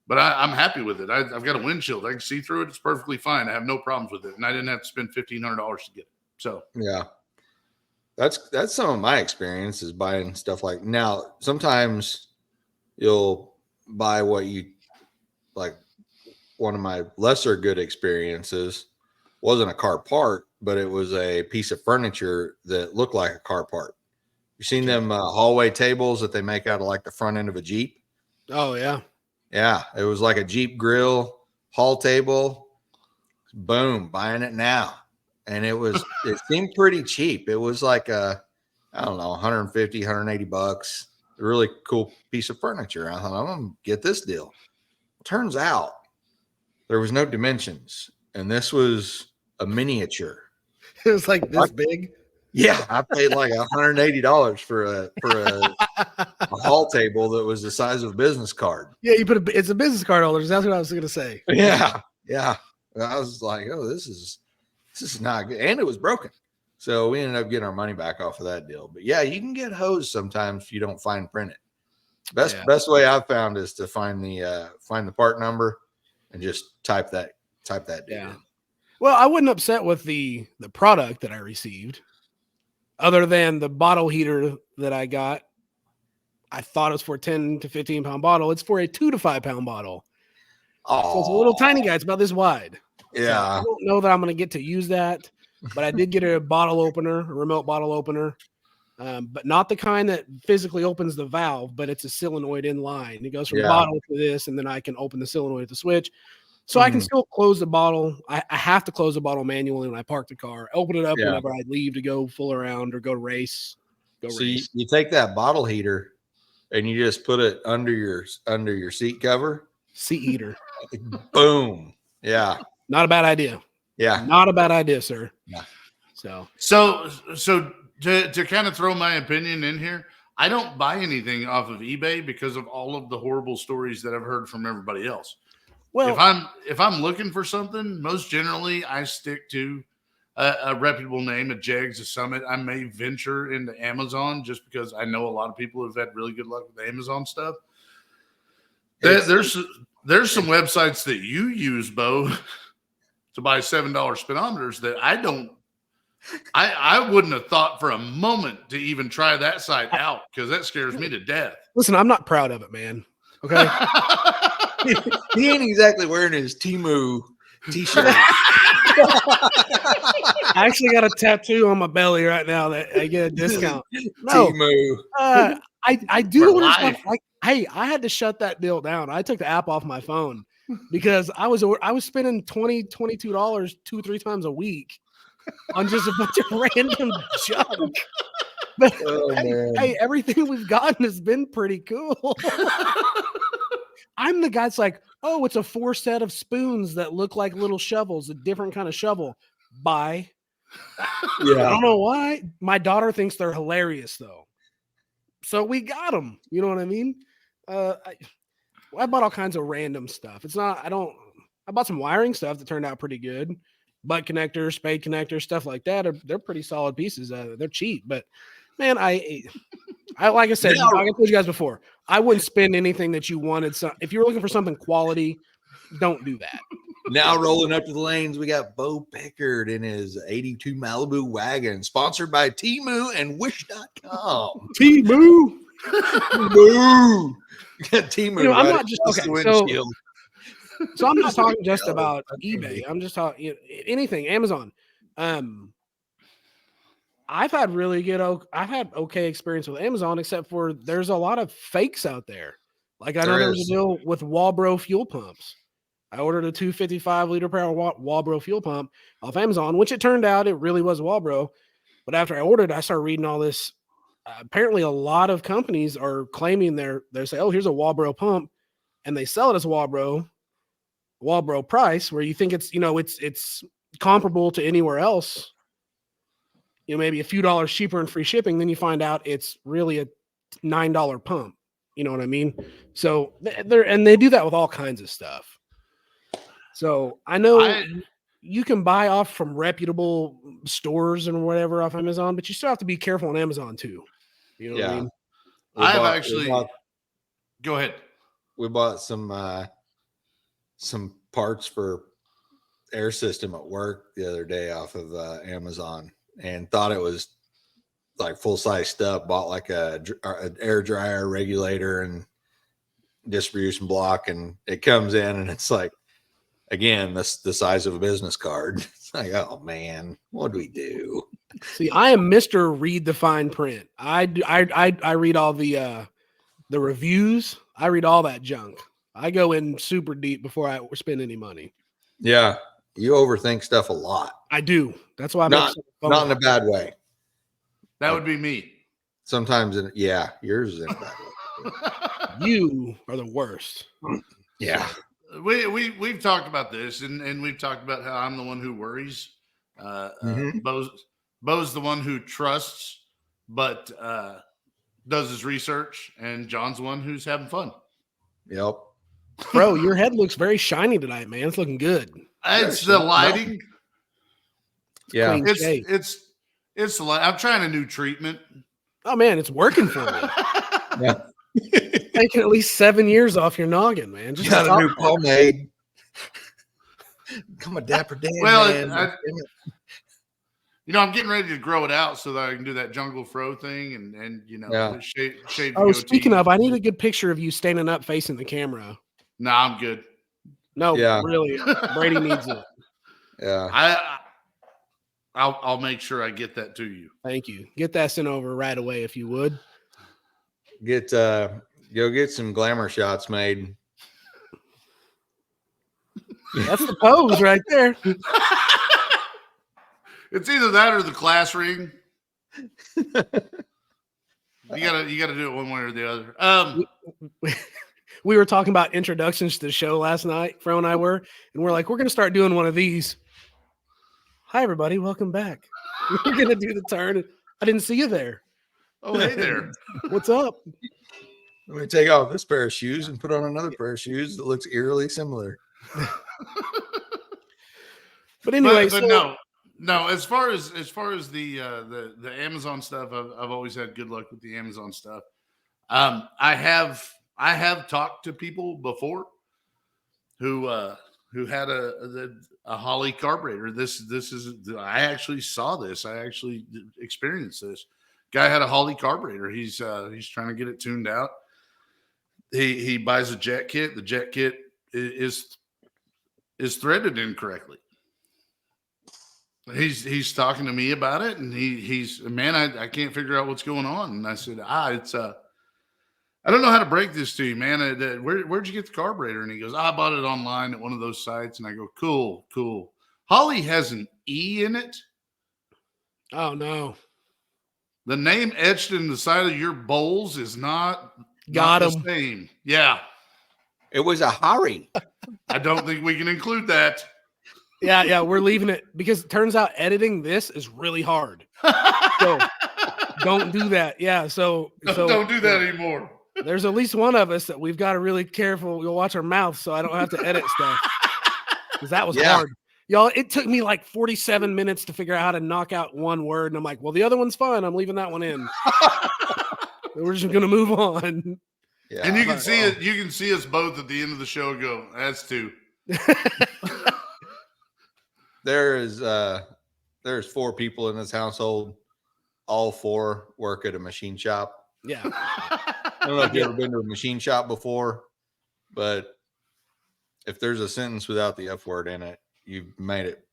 but I'm happy with it. I've got a windshield. I can see through it. It's perfectly fine. I have no problems with it, and I didn't have to spend $1,500 to get it. So yeah, that's some of my experience is buying stuff like now. Sometimes you'll buy what you like. One of my lesser good experiences wasn't a car part, but it was a piece of furniture that looked like a car part. You seen them hallway tables that they make out of like the front end of a Jeep? Oh, yeah. Yeah. It was like a Jeep grill hall table. Boom, buying it now. And it seemed pretty cheap. It was like I don't know, 150, 180 bucks. A really cool piece of furniture. I thought, I'm going to get this deal. Turns out there was no dimensions. And this was a miniature. It was like this big. Yeah, I paid like $180 for a hall table that was the size of a business card. Yeah, it's a business card holder. That's what I was going to say. Yeah. I was like, oh, this is not good, and it was broken. So we ended up getting our money back off of that deal. But yeah, you can get hosed sometimes if you don't find print it. Best way I've found is to find the part number and just type that deal in. Well, I wasn't upset with the product that I received, other than the bottle heater that I got. I thought it was for a 10 to 15 pound bottle. It's for a 2 to 5 pound bottle. Oh, so it's a little tiny guy. It's about this wide. Yeah. I don't know that I'm going to get to use that, but I did get a bottle opener, a remote bottle opener, but not the kind that physically opens the valve, but it's a solenoid in line. It goes from bottle to this, and then I can open the solenoid at the switch. So I can still close the bottle. I have to close the bottle manually when I park the car. Open it up whenever I leave to go fool around or go race. You take that bottle heater and you just put it under your seat cover. Seat heater. Boom. Yeah. Not a bad idea. Yeah. Not a bad idea, sir. Yeah. So to kind of throw my opinion in here, I don't buy anything off of eBay because of all of the horrible stories that I've heard from everybody else. Well, if I'm looking for something, most generally I stick to a reputable name, a Jegs, a Summit. I may venture into Amazon just because I know a lot of people have had really good luck with Amazon stuff. There's some websites that you use, Bo, to buy $7 speedometers that I wouldn't have thought for a moment to even try that site out because that scares me to death. Listen, I'm not proud of it, man. Okay. He ain't exactly wearing his Temu t-shirt. I actually got a tattoo on my belly right now that I get a discount. No, Temu. I do order stuff. Hey, I had to shut that deal down. I took the app off my phone because I was spending $22 2-3 times a week on just a bunch of random junk. But hey, everything we've gotten has been pretty cool. I'm the guy that's like, oh, it's a 4 set of spoons that look like little shovels, a different kind of shovel. Buy. Yeah. I don't know why. My daughter thinks they're hilarious, though. So we got them. You know what I mean? I bought all kinds of random stuff. I bought some wiring stuff that turned out pretty good. Butt connectors, spade connectors, stuff like that. They're pretty solid pieces. They're cheap, but man, I like I said, I told you guys before, I wouldn't spend anything that you wanted. So if you're looking for something quality, don't do that. Now rolling up to the lanes, we got Bo Pickard in his 82 Malibu wagon, sponsored by Temu and Wish.com. Temu. Temu. Temu. I'm not just okay. So I'm not talking just about eBay. I'm just talking anything, Amazon. I've had okay experience with Amazon, except for there's a lot of fakes out there. Like I know there was a deal with Walbro fuel pumps. I ordered a 255 liter per hour Walbro fuel pump off Amazon, which it turned out it really was Walbro. But after I ordered, I started reading all this. Apparently, a lot of companies are claiming they say, "Oh, here's a Walbro pump," and they sell it as Walbro price, where you think it's comparable to anywhere else. Maybe a few dollars cheaper and free shipping. Then you find out it's really a $9 pump. You know what I mean? So they do that with all kinds of stuff. So I know you can buy off from reputable stores and whatever off Amazon, but you still have to be careful on Amazon too. You know what I mean? Go ahead. We bought some parts for air system at work the other day off of Amazon and thought it was like full-size stuff. Bought like an air dryer regulator and distribution block, and it comes in and it's like, again, the size of a business card. It's like, oh man, what do we do? See, I am Mr. Read the fine print. I read all the reviews. I read all that junk. I go in super deep before I spend any money. Yeah, you overthink stuff a lot. I do. That's why I'm not in a bad way. That would be me. Sometimes, yours is in a bad way. You are the worst. Yeah. We've talked about this, and we've talked about how I'm the one who worries. Bo's the one who trusts, but does his research, and John's the one who's having fun. Yep. Bro, your head looks very shiny tonight, man. It's looking good. It's the lighting. Yeah, it's the light. I'm trying a new treatment. Oh man, it's working for you. Yeah. Taking at least 7 years off your noggin, man. Just got a new pomade. Come a dapper Dan. Well, man. I'm getting ready to grow it out so that I can do that jungle fro thing and shave. Oh, speaking of, I need a good picture of you standing up facing the camera. No, I'm good. No, really, Brady needs it. Yeah. I'll make sure I get that to you. Thank you. Get that sent over right away if you would. Go get some glamour shots made. That's the pose right there. It's either that or the class ring. You gotta do it one way or the other. We were talking about introductions to the show last night, Fro and I were, and we're like, we're gonna start doing one of these. Hi everybody, welcome back. We're gonna do the turn. I didn't see you there. Oh, hey there. What's up? Let me take off this pair of shoes and put on another pair of shoes that looks eerily similar. But anyway, but no. As far as the Amazon stuff, I've always had good luck with the Amazon stuff. I have talked to people before who had a Holley carburetor. I actually saw this. I actually experienced this. Guy had a Holley carburetor. He's trying to get it tuned out. He buys a jet kit. The jet kit is threaded incorrectly. He's talking to me about it, and he's man, I can't figure out what's going on. And I said, it's I don't know how to break this to you, man. Where'd you get the carburetor? And he goes, I bought it online at one of those sites. And I go, cool. Holley has an E in it. Oh no. The name etched in the side of your bowls is not the same. Yeah. It was a Harry. I don't think we can include that. Yeah, we're leaving it because it turns out editing this is really hard. So don't do that. Yeah, so don't do that anymore. There's at least one of us that we've got to really careful. We'll watch our mouth so I don't have to edit stuff. Because that was hard. Y'all, it took me like 47 minutes to figure out how to knock out one word. And I'm like, well, the other one's fine. I'm leaving that one in. We're just going to move on. Yeah. And you can see it. You can see us both at the end of the show go, that's two. There's 4 people in this household. All 4 work at a machine shop. Yeah. I don't know if you've ever been to a machine shop before, but if there's a sentence without the F word in it, you've made it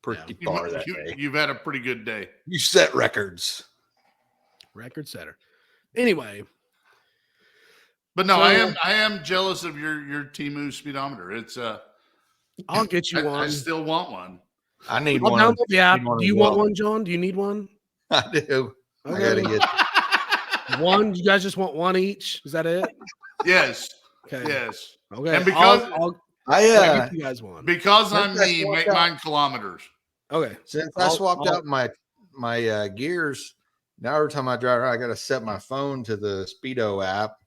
pretty far that day. You've had a pretty good day. You set records. Record setter. Anyway. But no, I am jealous of your Temu speedometer. It's I'll get you one. I still want one. I need I'll one. download the app. Do you want one, John? Do you need one? I do. Okay. I gotta get one. You guys just want one each? Is that it? Yes. Okay. Yes. Okay. And because I'll get you guys one. Because I'm me, make mine kilometers. Okay. Since I swapped out my gears, now every time I drive around, I got to set my phone to the Speedo app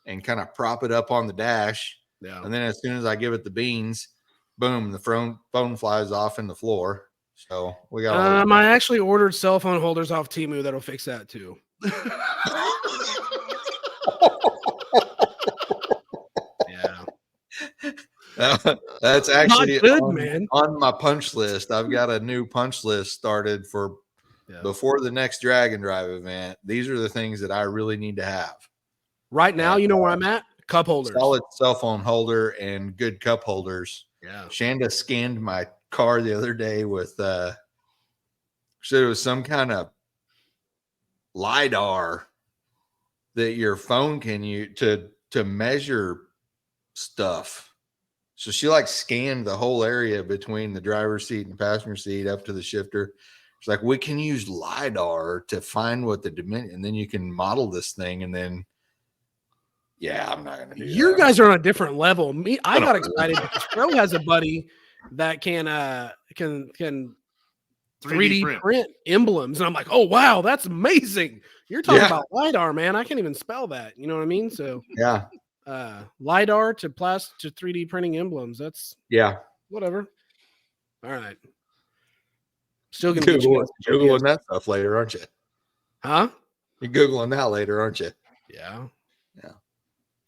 and kind of prop it up on the dash. Yeah. And then as soon as I give it the beans, boom, the phone flies off in the floor. So we got. I actually ordered cell phone holders off Temu that'll fix that too. Yeah. That's actually good, man. On my punch list. I've got a new punch list started for before the next Drag and Drive event. These are the things that I really need to have. Right now, you know where I'm at? Cup holders. Solid cell phone holder and good cup holders. Yeah. Shanda scanned my car the other day with said it was some kind of LiDAR that your phone can use to measure stuff. So she like scanned the whole area between the driver's seat and the passenger seat up to the shifter. It's like, we can use LiDAR to find what the dimension, and then you can model this thing. And then, I'm not going to do that. You guys are on a different level. I got excited because Pro has a buddy that can 3D print emblems. And I'm like, oh, wow, that's amazing. You're talking about LiDAR, man. I can't even spell that. You know what I mean? So, LiDAR to 3D printing emblems. That's whatever. All right. Still gonna Googling that stuff later, aren't you? Huh? You're Googling that later, aren't you? Yeah.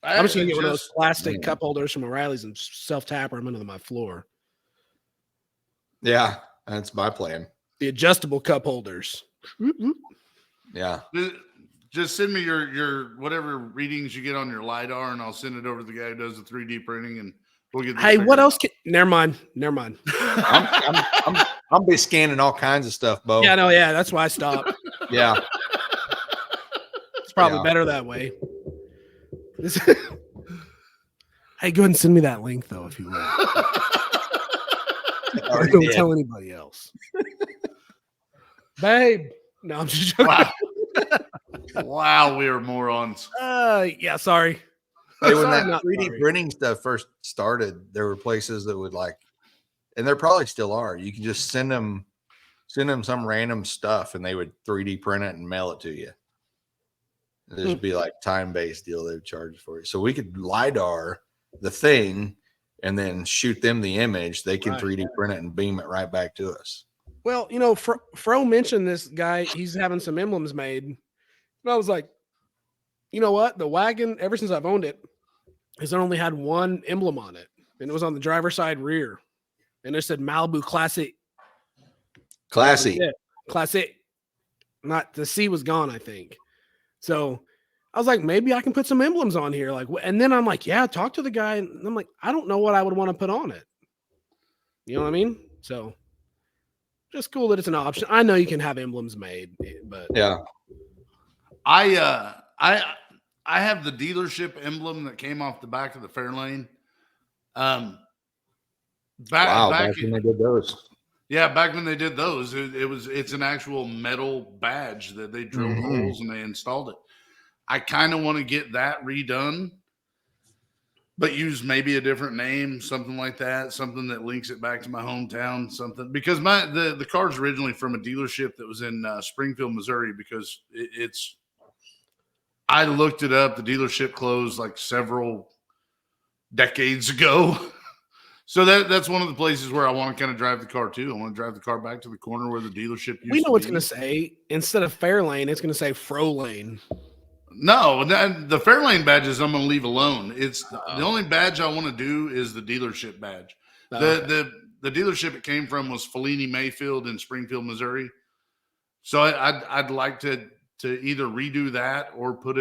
I'm just gonna get one of those plastic cup holders from O'Reilly's and self-tapper them into my floor. Yeah, that's my plan. The adjustable cup holders. Yeah. Just send me your whatever readings you get on your LiDAR, and I'll send it over to the guy who does the 3D printing, and We'll get this Hey, what figured else? Never mind. I'll be scanning all kinds of stuff, Bo. Yeah, no, yeah, that's why I stopped. Yeah. It's probably Yeah. better that way. Hey, go ahead and send me that link though, if you will. Already Don't did. tell anybody else. Babe. No, I'm just joking. out. Wow, we are morons. Yeah, sorry. Hey, when Sorry, that not 3D sorry. printing stuff first started, there were places that would like, and there probably still are. You can just send them some random stuff, and they would 3D print it and mail it to you. There'd be like time-based deal they would charge for it. So we could LiDAR the thing and then shoot them the image. They can Right. 3D print it and beam it right back to us. Well, you know, Fro mentioned this guy. He's having some emblems made. And I was like, you know what? The wagon, ever since I've owned it, has only had one emblem on it. And it was on the driver's side rear. And it said Malibu Classic. Classy. Classic. Not the C was gone, I think. So I was like, maybe I can put some emblems on here. Like, and then I'm like, yeah, talk to the guy. And I'm like, I don't know what I would want to put on it. You know what I mean? So just cool that it's an option. I know you can have emblems made, but Yeah. I have the dealership emblem that came off the back of the Fairlane. Back when they did those. Yeah, back when they did those, it's an actual metal badge that they drilled holes and they installed it. I kind of want to get that redone, but use maybe a different name, something like that, something that links it back to my hometown, something, because the car's originally from a dealership that was in Springfield, Missouri, because I looked it up. The dealership closed like several decades ago. So that's one of the places where I want to kind of drive the car too. I want to drive the car back to the corner where the dealership used to be. we know what's going to say. Instead of Fairlane, it's going to say Fro Lane. No, the Fairlane badges I'm going to leave alone. It's the only badge I want to do is the dealership badge. The dealership it came from was Fellini Mayfield in Springfield, Missouri. So I'd like to either redo that or put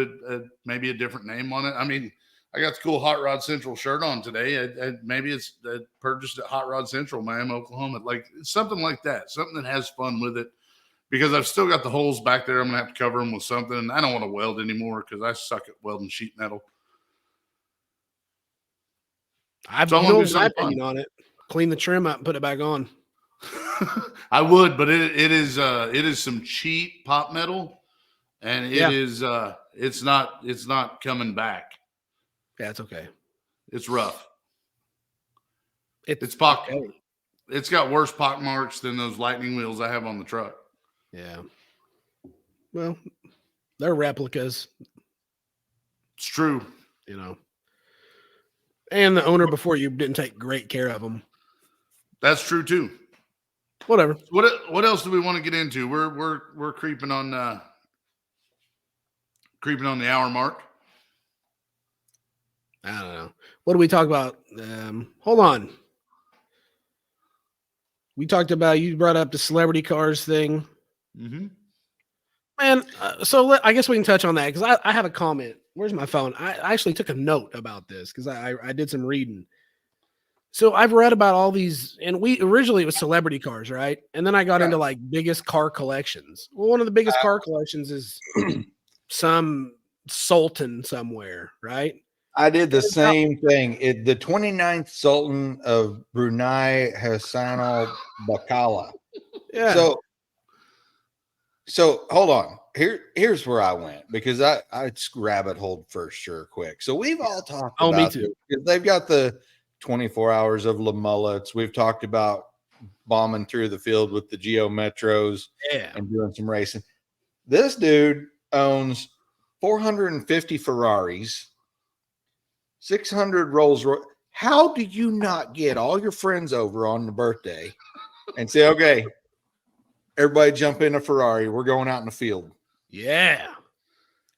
maybe a different name on it. I mean, I got the cool Hot Rod Central shirt on today. Maybe it's purchased at Hot Rod Central, Miami, Oklahoma. Like something like that, something that has fun with it. Because I've still got the holes back there. I'm gonna have to cover them with something. And I don't want to weld anymore because I suck at welding sheet metal. I've no my opinion on it. Clean the trim out and put it back on. I would, but it is some cheap pop metal, and it's not coming back. Yeah, it's okay. It's rough. It's pock. Okay. It's got worse pock marks than those lightning wheels I have on the truck. Yeah. Well, they're replicas. It's true. You know. And the owner before you didn't take great care of them. That's true too. Whatever. What else do we want to get into? We're creeping on the hour mark. I don't know. What do we talk about? Hold on. We talked about, you brought up the celebrity cars thing. Mm-hmm. Man, so I guess we can touch on that because I have a comment. Where's my phone? I actually took a note about this because I did some reading. So I've read about all these, and originally it was celebrity cars, right? And then I got into like biggest car collections. Well, one of the biggest car collections is some Sultan somewhere, right? I did the same thing. The 29th Sultan of Brunei Hassan al Bakala. Yeah. So hold on. Here's where I went because I rabbit holed for sure quick. So we've all talked about me too. This. They've got the 24 hours of La Mullets. We've talked about bombing through the field with the Geo Metros and doing some racing. This dude owns 450 Ferraris, 600 Rolls Royce. How do you not get all your friends over on the birthday and say, okay, everybody jump in a Ferrari. We're going out in the field. Yeah.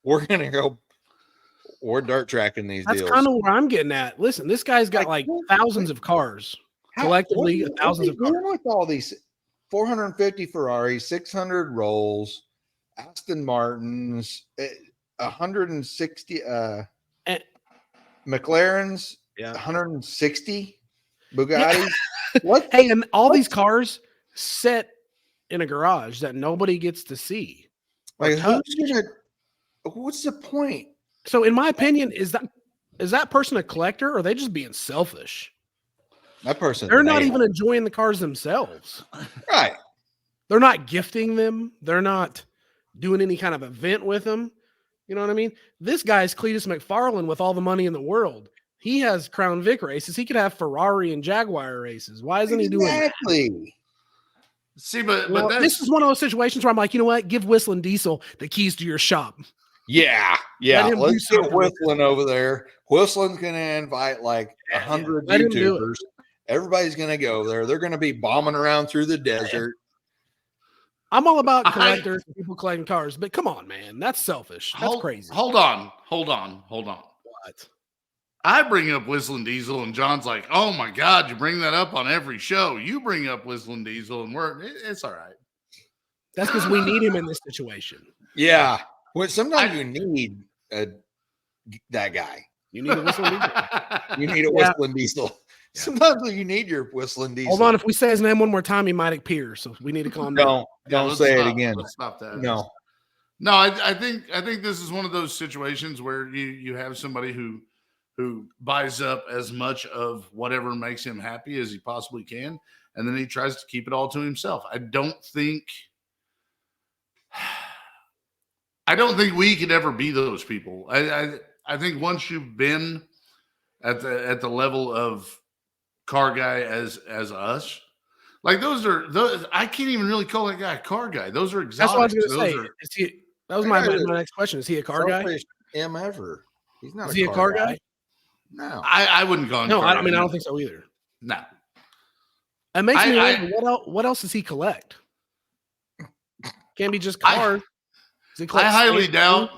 We're going to go. We're dirt tracking these deals. That's kind of where I'm getting at. Listen, this guy's got like thousands of cars. Collectively, thousands of cars. With all these 450 Ferraris, 600 Rolls, Aston Martins, 160 McLarens, Yeah. 160 Bugattis. What? Hey, and all these cars sit in a garage that nobody gets to see. Like, what's the point? So, in my opinion, is that person a collector, or are they just being selfish? That person. They're not even enjoying the cars themselves. Right. They're not gifting them. They're not doing any kind of event with them. You know what I mean? This guy's Cletus McFarlane with all the money in the world. He has Crown Vic races. He could have Ferrari and Jaguar races. Why isn't he doing that? See, but this is one of those situations where I'm like, you know what? Give Whistling Diesel the keys to your shop. Yeah. Let's get Whistling over there. Whistling's going to invite like 100 YouTubers. Everybody's going to go there. They're going to be bombing around through the desert. I'm all about collectors and people collecting cars, but come on, man. That's selfish. That's crazy. Hold on. What? I bring up Whistling Diesel, and John's like, "Oh my God, you bring that up on every show. You bring up Whistling Diesel, and it's all right." That's because we need him in this situation. Yeah. Well, sometimes you need that guy. You need a Whistling Diesel. You need a Whistling Diesel. Yeah. Sometimes you need your Whistling Diesel. Hold on. If we say his name one more time, he might appear. So we need to calm down. Don't say it again. Let's stop that. No. I think this is one of those situations where you have somebody who buys up as much of whatever makes him happy as he possibly can, and then he tries to keep it all to himself. I don't think we could ever be those people. I think once you've been at the level of car guy as us, like those I can't even really call that guy a car guy. Those are exotic. That's what I was going to say. That was my next question. Is he a car guy? Him ever? He's not. Is he a car guy? No, I wouldn't call him. No, I don't think so either. No. It makes me wonder what else does he collect? Can't be just cars. I highly doubt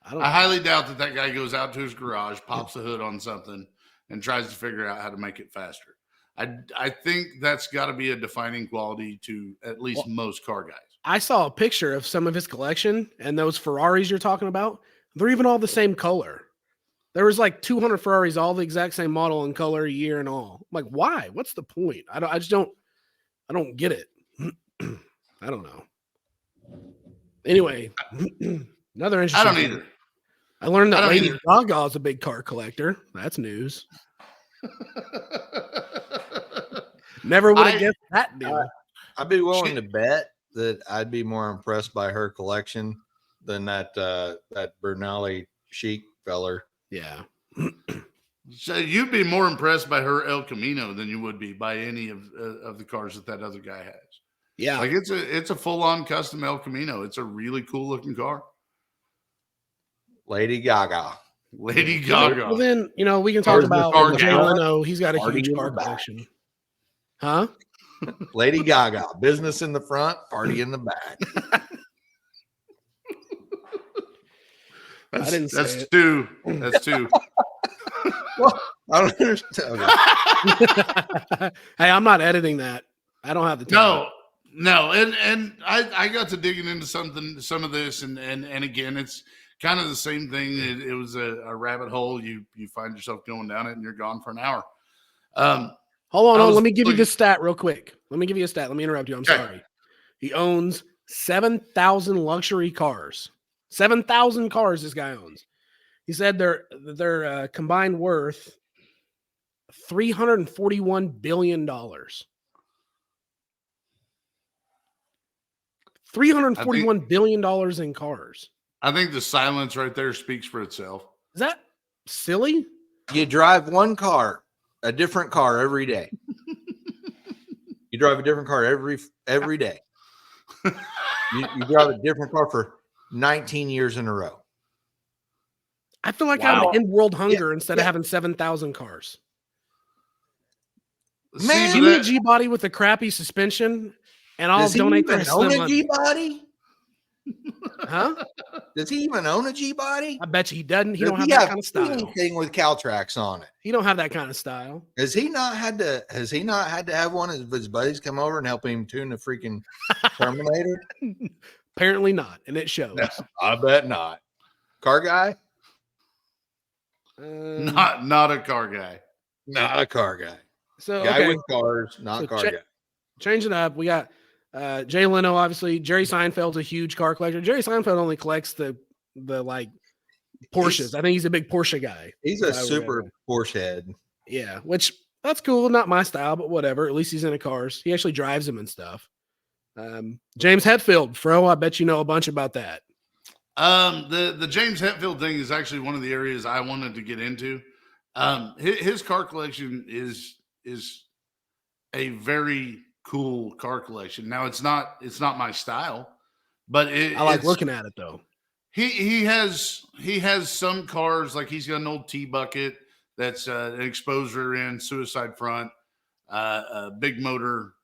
that guy goes out to his garage, pops the hood on something, and tries to figure out how to make it faster. I think that's got to be a defining quality to at least most car guys. I saw a picture of some of his collection, and those Ferraris you're talking about, they're even all the same color. There was like 200 Ferraris, all the exact same model and color, year, and all. I'm like, why? What's the point? I don't get it. I don't know. Anyway, another interesting. I don't either. I learned that Lady Gaga is a big car collector. That's news. Never would have guessed that deal. I'd be willing to bet that I'd be more impressed by her collection than that Bernali Chic feller. Yeah. So you'd be more impressed by her El Camino than you would be by any of the cars that other guy has. Yeah, like it's a full-on custom El Camino. It's a really cool-looking car. Lady Gaga. Well, then we can talk about Jay Leno. He's got a huge car collection. Huh? Lady Gaga. Business in the front, party in the back. That's two. Well, I don't understand. Hey, I'm not editing that. I don't have the time. No, and I got to digging into some of this, and again, it's kind of the same thing. It was a rabbit hole. You find yourself going down it, and you're gone for an hour. Hold on. Let me give you this stat real quick. Let me give you a stat. Let me interrupt you. I'm sorry. He owns 7,000 luxury cars. 7,000 cars this guy owns. He said their combined worth $341 billion. $341 billion in cars. I think the silence right there speaks for itself. Is that silly? You drive one car, a different car every day. You drive a different car every day. You drive a different car for 19 years in a row. I feel like I'm in world hunger instead of having 7,000 cars. Man, give me a G-body with a crappy suspension, and I'll donate the rest of the money. G-body? Huh? Does he even own a G-body? I bet you he doesn't. He don't have that kind of style. Anything with Caltrax on it. He don't have that kind of style. Has he not had to have one of his buddies come over and help him tune the freaking Terminator? Apparently not, and it shows. No, I bet not. Car guy? Not a car guy. Not a car guy. So Guy okay, with cars, not So car guy. change it up. We got Jay Leno, obviously. Jerry Seinfeld's a huge car collector. Jerry Seinfeld only collects the like Porsches. I think he's a big Porsche guy. He's a super Porsche head. Yeah, which that's cool. Not my style, but whatever. At least he's into cars. He actually drives them and stuff. James Hetfield, Fro, I bet you know a bunch about that. The James Hetfield thing is actually one of the areas I wanted to get into. His car collection is a very cool car collection. Now it's not my style, but I like looking at it though. He has some cars, like he's got an old T-Bucket that's an exposure in suicide front, a big motor,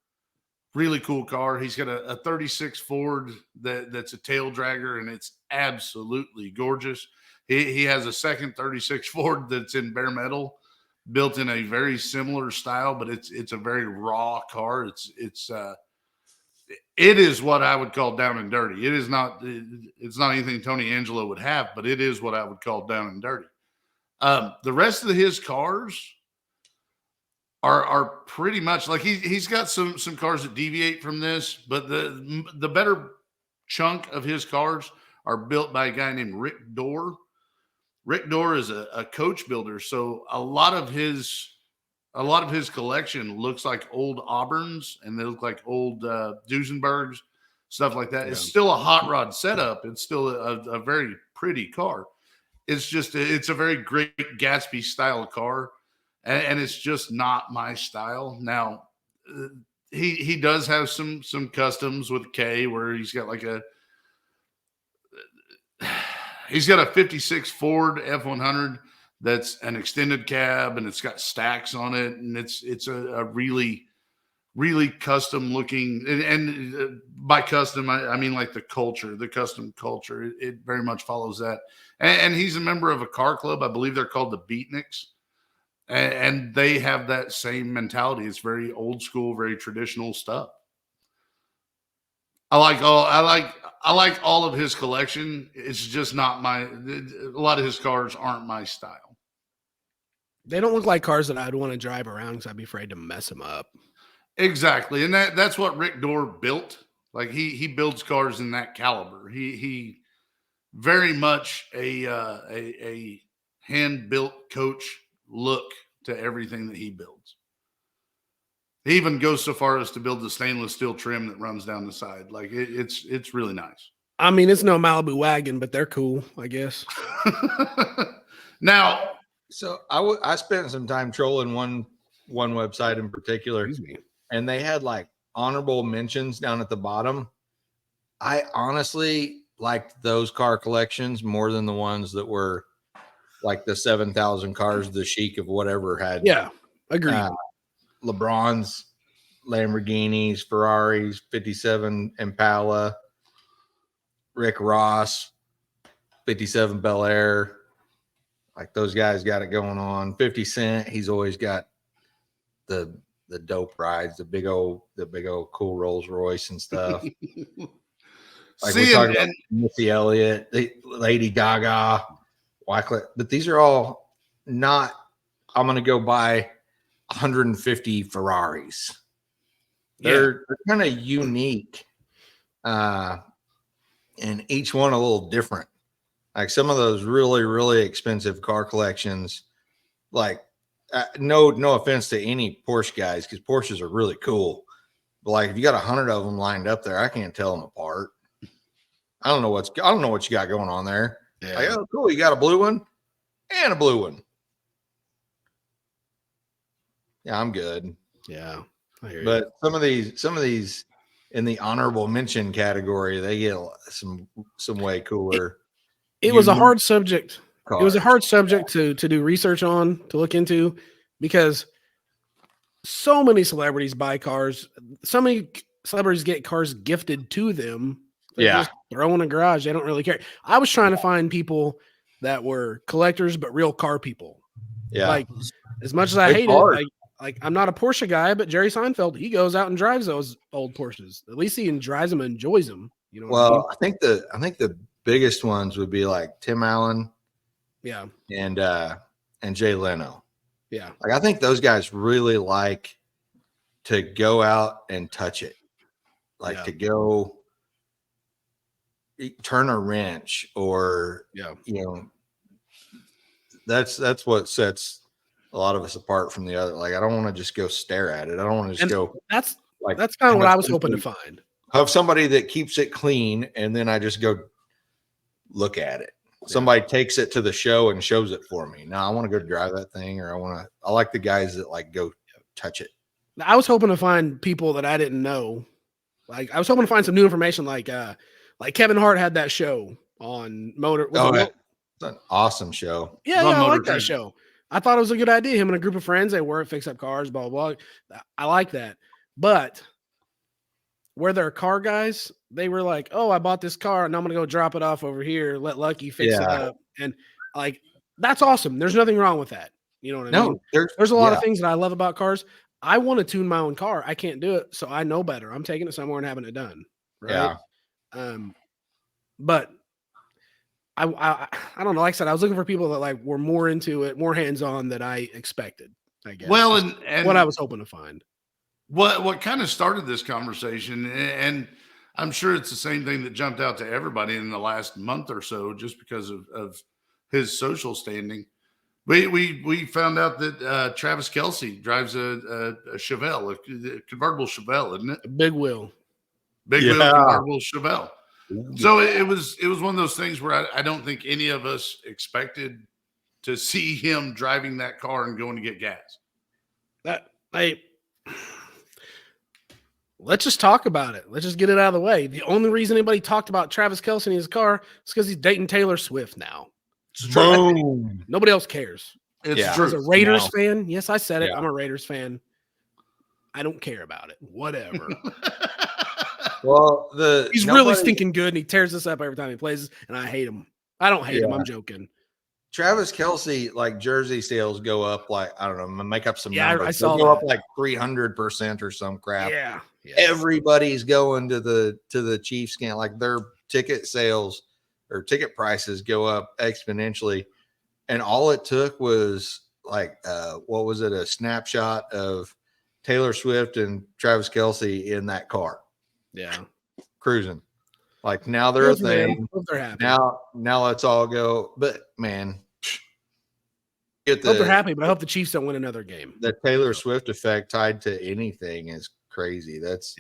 really cool car. He's got a 36 Ford that's a tail dragger, and it's absolutely gorgeous. He has a second 36 Ford that's in bare metal, built in a very similar style, but it's a very raw car. It is what I would call down and dirty. It's not anything Tony Angelo would have, but it is what I would call down and dirty. The rest of his cars are pretty much like he's got some cars that deviate from this, but the better chunk of his cars are built by a guy named Rick Dorr. Rick Dorr is a coach builder, so a lot of his collection looks like old Auburns, and they look like old Duesenbergs, stuff like that. Yeah. It's still a hot rod setup. It's still a very pretty car. It's a very great Gatsby style car, and it's just not my style. Now, he does have some customs with K, where he's got he's got a 56 Ford F100 that's an extended cab, and it's got stacks on it, and it's a really, really custom looking, and by custom I mean like the custom culture. It very much follows that, and he's a member of a car club. I believe they're called the Beatniks, and they have that same mentality. It's very old school, very traditional stuff. I like all of his collection. It's just not a lot of his cars aren't my style. They don't look like cars that I'd want to drive around because I'd be afraid to mess them up. Exactly. And that's what Rick Dorr built. Like he builds cars in that caliber. He very much a hand-built coach look to everything that he builds. He even goes so far as to build the stainless steel trim that runs down the side. Like it's really nice. I mean, it's no Malibu wagon, but they're cool, I guess. Now, so I spent some time trolling one website in particular, and they had like honorable mentions down at the bottom. I honestly liked those car collections more than the ones that were like the 7,000 cars the chic of whatever had. Yeah, agreed. LeBron's, Lamborghinis, Ferraris, 57 Impala, Rick Ross, 57 Bel Air. Like those guys got it going on. 50 Cent, he's always got the dope rides, the big old cool Rolls Royce and stuff. Like we're talking about Missy Elliott, Lady Gaga, Wycliffe, but these are all not. I'm going to go buy 150 Ferraris. They're kind of unique, and each one a little different. Like some of those really, really expensive car collections, like no offense to any Porsche guys, because Porsches are really cool. But like if you got 100 of them lined up there, I can't tell them apart. I don't know what you got going on there. Yeah. Like, oh, cool, you got a blue one and a blue one. Yeah, I'm good. Yeah, but some of these in the honorable mention category, they get some way cooler. It was a hard subject. Cars. It was a hard subject to do research on, to look into, because so many celebrities buy cars. So many celebrities get cars gifted to them. They just throw in a garage. They don't really care. I was trying to find people that were collectors, but real car people. Yeah. Like, as much as I hate it, like I'm not a Porsche guy, but Jerry Seinfeld, he goes out and drives those old Porsches. At least he drives them and enjoys them. You know. Well, I think the biggest ones would be like Tim Allen. Yeah. And and Jay Leno. Yeah. Like, I think those guys really like to go out and touch it, like to go turn a wrench, or that's what sets a lot of us apart from the other. Like, I don't want to just go stare at it. I don't want to just go. That's like kind of what I was hoping to find. Have somebody that keeps it clean, and then I just go look at it. Somebody takes it to the show and shows it for me. Now I want to go drive that thing, or I like the guys that like go touch it. I was hoping to find people that I didn't know. Like, I was hoping to find some new information. Like Kevin Hart had that show on Motor. It's an awesome show. Yeah, I like that show. I thought it was a good idea. Him and a group of friends, they were fix up cars, blah, blah, blah. I like that. But where they're car guys, they were like, oh, I bought this car and I'm going to go drop it off over here. Let Lucky fix it up. And like, that's awesome. There's nothing wrong with that. You know what I mean? There's a lot of things that I love about cars. I want to tune my own car. I can't do it. So I know better. I'm taking it somewhere and having it done. Right. Yeah. But I don't know. Like I said, I was looking for people that like were more into it, more hands-on than I expected, I guess. Well, and what I was hoping to find. What kind of started this conversation, and I'm sure it's the same thing that jumped out to everybody in the last month or so, just because of his social standing. We found out that Travis Kelce drives a Chevelle, a convertible Chevelle, isn't it? A big wheel convertible Chevelle. So it was one of those things where I don't think any of us expected to see him driving that car and going to get gas. Let's just talk about it. Let's just get it out of the way. The only reason anybody talked about Travis Kelce in his car is because he's dating Taylor Swift now. Boom. Nobody else cares. It's true. As a Raiders fan, yes, I said it. I'm a Raiders fan. I don't care about it. Whatever. Well, he's really stinking good, and he tears us up every time he plays, and I hate him. I don't hate him. I'm joking. Travis Kelce, like, jersey sales go up, like, I don't know, make up some numbers. I saw go up like 300% or some crap. Yeah. Everybody's going to the Chiefs game. Like, their ticket sales or ticket prices go up exponentially. And all it took was like, what was it? A snapshot of Taylor Swift and Travis Kelce in that car. Yeah. Cruising. Like, now they're a thing. They're happy. Now let's all go. But man, hope they're happy, but I hope the Chiefs don't win another game. The Taylor Swift effect tied to anything is crazy. That's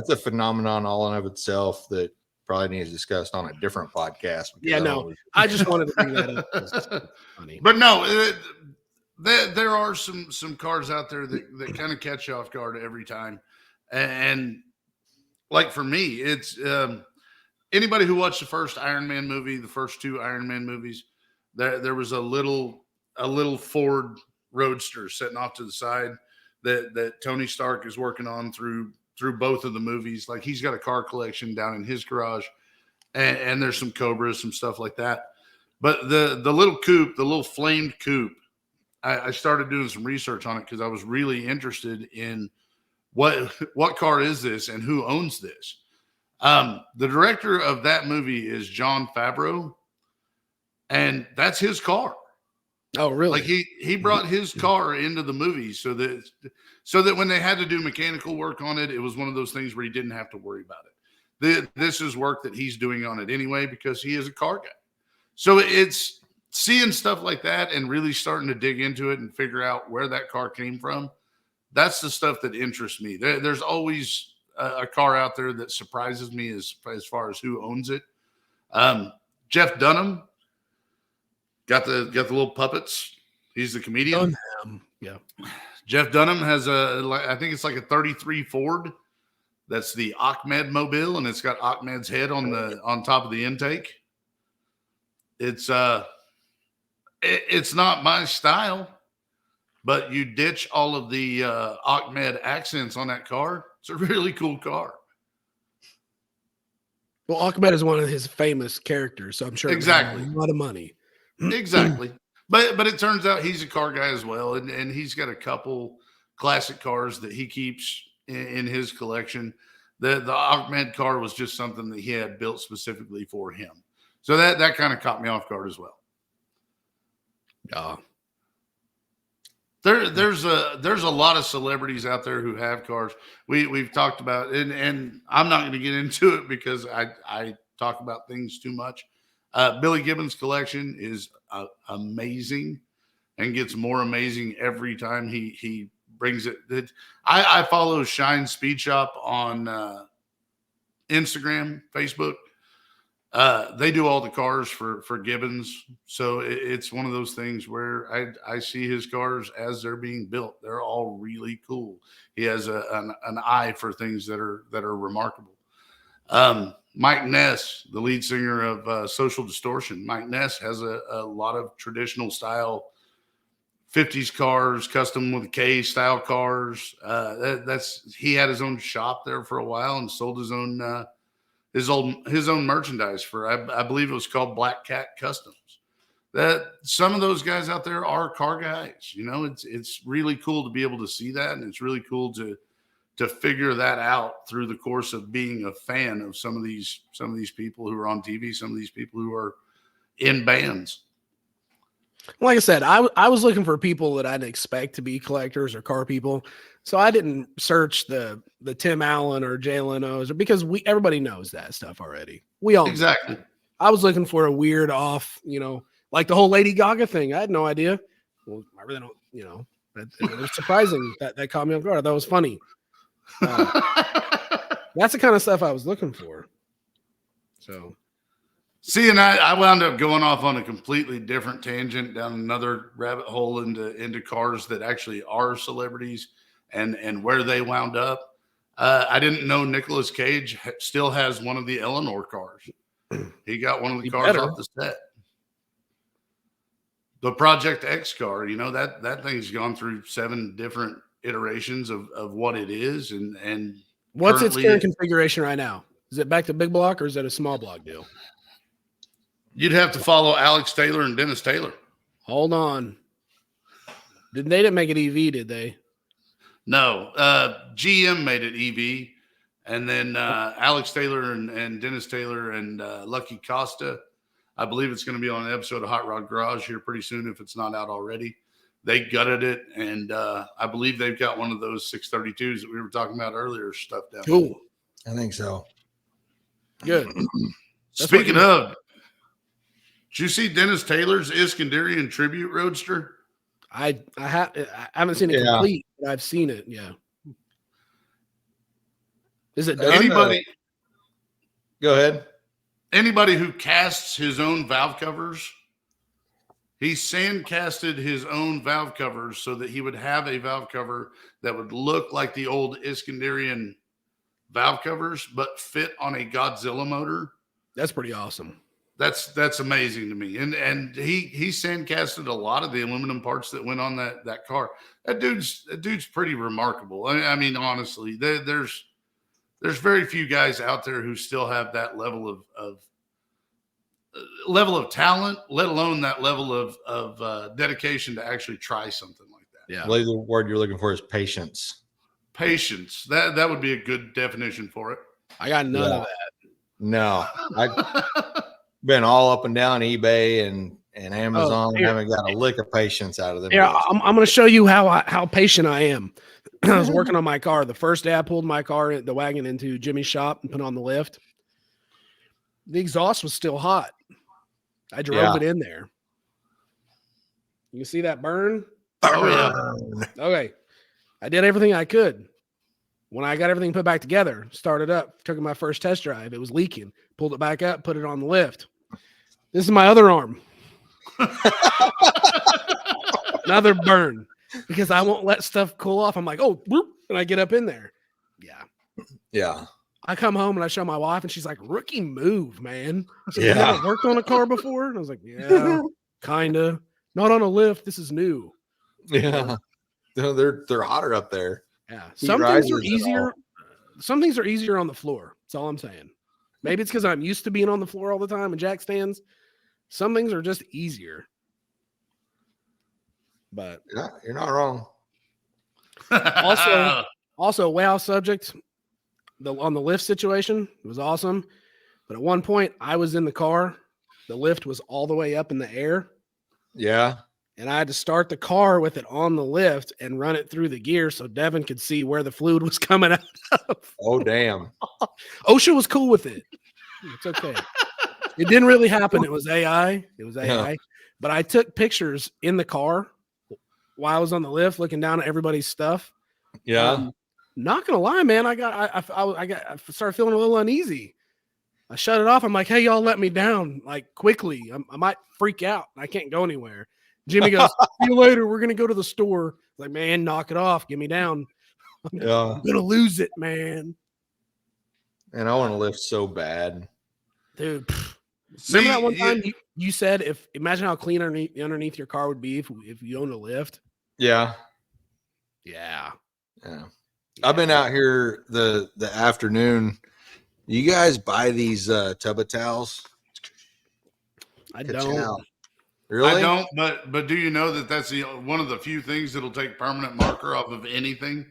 a phenomenon all in of itself that probably needs discussed on a different podcast. I just wanted to bring that up. Funny. But no, there are some cars out there that kind of catch you off guard every time. And like for me, it's anybody who watched the first Iron Man movie, the first two Iron Man movies, there was a little Ford Roadster sitting off to the side that Tony Stark is working on through both of the movies. Like, he's got a car collection down in his garage, and there's some Cobras, some stuff like that. But the little coupe, the little flamed coupe, I started doing some research on it because I was really interested in what car is this and who owns this. The director of that movie is Jon Favreau, and that's his car. Oh, really? Like, he brought his car into the movie so that when they had to do mechanical work on it, it was one of those things where he didn't have to worry about it. This is work that he's doing on it anyway because he is a car guy. So it's seeing stuff like that and really starting to dig into it and figure out where that car came from. That's the stuff that interests me. There's always a car out there that surprises me as far as who owns it. Jeff Dunham. Got the little puppets. He's the comedian. Yeah. Jeff Dunham has I think it's like a 33 Ford. That's the Ahmed Mobile, and it's got Ahmed's head on top of the intake. It's not my style, but you ditch all of the Ahmed accents on that car. It's a really cool car. Well, Ahmed is one of his famous characters, so I'm sure exactly a lot of money. Exactly. But it turns out he's a car guy as well, and he's got a couple classic cars that he keeps in his collection. The Ahmed car was just something that he had built specifically for him. So that kind of caught me off guard as well. Yeah. There's a lot of celebrities out there who have cars. We've talked about, and I'm not going to get into it because I talk about things too much. Billy Gibbons' collection is amazing and gets more amazing every time he brings it. I follow Shine Speed Shop on Instagram, Facebook. They do all the cars for Gibbons, so it's one of those things where I see his cars as they're being built. They're all really cool. He has an eye for things that are remarkable. Mike Ness, the lead singer of Social Distortion, Mike Ness has a lot of traditional style 50s cars, custom with K style cars. He had his own shop there for a while and sold his own. His own merchandise for I believe it was called Black Cat Customs. That some of those guys out there are car guys. You know, it's really cool to be able to see that, and it's really cool to figure that out through the course of being a fan of some of these people who are on TV, some of these people who are in bands. Like I said, I was looking for people that I'd expect to be collectors or car people. So I didn't search the Tim Allen or Jay Leno's, or because everybody knows that stuff already. We all exactly. Know. I was looking for a weird off, like the whole Lady Gaga thing. I had no idea. Well, I really don't, it was surprising that caught me off guard. That was funny. That's the kind of stuff I was looking for. So. See, and I wound up going off on a completely different tangent down another rabbit hole into cars that actually are celebrities and where they wound up. I didn't know Nicolas Cage still has one of the Eleanor cars. He got one of the cars off the set. The Project X car, that thing's gone through 7 different iterations of what it is. And what's its current configuration right now? Is it back to big block or is it a small block deal? You'd have to follow Alex Taylor and Dennis Taylor. Hold on. They didn't make it EV, did they? No. GM made it EV. And then Alex Taylor and Dennis Taylor and Lucky Costa, I believe it's going to be on an episode of Hot Rod Garage here pretty soon if it's not out already. They gutted it, and I believe they've got one of those 632s that we were talking about earlier stuffed down. Cool. I think so. Good. Speaking of, did you see Dennis Taylor's Iskandarian tribute roadster? I haven't seen it complete, but I've seen it. Yeah. Is it done? Anybody? Go ahead. Anybody who casts his own valve covers, he sandcasted his own valve covers so that he would have a valve cover that would look like the old Iskandarian valve covers, but fit on a Godzilla motor. That's pretty awesome. That's amazing to me. And he sandcasted a lot of the aluminum parts that went on that car. That dude's pretty remarkable. I mean, honestly, there's very few guys out there who still have that level of talent, let alone that level of dedication to actually try something like that. Yeah. I believe the word you're looking for is patience. Patience. That would be a good definition for it. I got none of that. No. I've been all up and down eBay and Amazon. Haven't got a lick of patience out of them. Yeah, I'm going to show you how patient I am. I was working on my car. The first day I pulled my car, the wagon, into Jimmy's shop and put on the lift, the exhaust was still hot. I drove it in there. You can see that burn? Oh, yeah. Okay. I did everything I could. When I got everything put back together, started up, took my first test drive, it was leaking. Pulled it back up, put it on the lift. This is my other arm. Another burn. Because I won't let stuff cool off. I'm like, oh, whoop, and I get up in there. Yeah. Yeah. I come home and I show my wife, and she's like, rookie move, man. She's like, you haven't worked on a car before? And I was like, yeah, kind of. Not on a lift. This is new. Yeah. They're hotter up there. Yeah. Some things are easier. Some things are easier on the floor. That's all I'm saying. Maybe it's because I'm used to being on the floor all the time in jack stands. Some things are just easier. But you're not wrong. Also, way off subject. On the lift situation, it was awesome. But at one point, I was in the car. The lift was all the way up in the air. Yeah. and I had to start the car with it on the lift and run it through the gear so Devin could see where the fluid was coming out of. Oh, damn. OSHA was cool with it. It's okay. It didn't really happen. It was AI. Yeah. But I took pictures in the car while I was on the lift looking down at everybody's stuff. Yeah. Not gonna lie, man. I started feeling a little uneasy. I shut it off. I'm like, hey, y'all let me down like quickly. I might freak out. I can't go anywhere. Jimmy goes, see you later. We're gonna go to the store. Like, man, knock it off. Get me down. I'm gonna lose it, man. And I want to lift so bad. Dude. Remember that one time you said imagine how clean underneath your car would be if you owned a lift? Yeah. Yeah. I've been out here the afternoon. You guys buy these tub of towels? I don't. Really? I don't, but do you know that that's one of the few things that'll take permanent marker off of anything?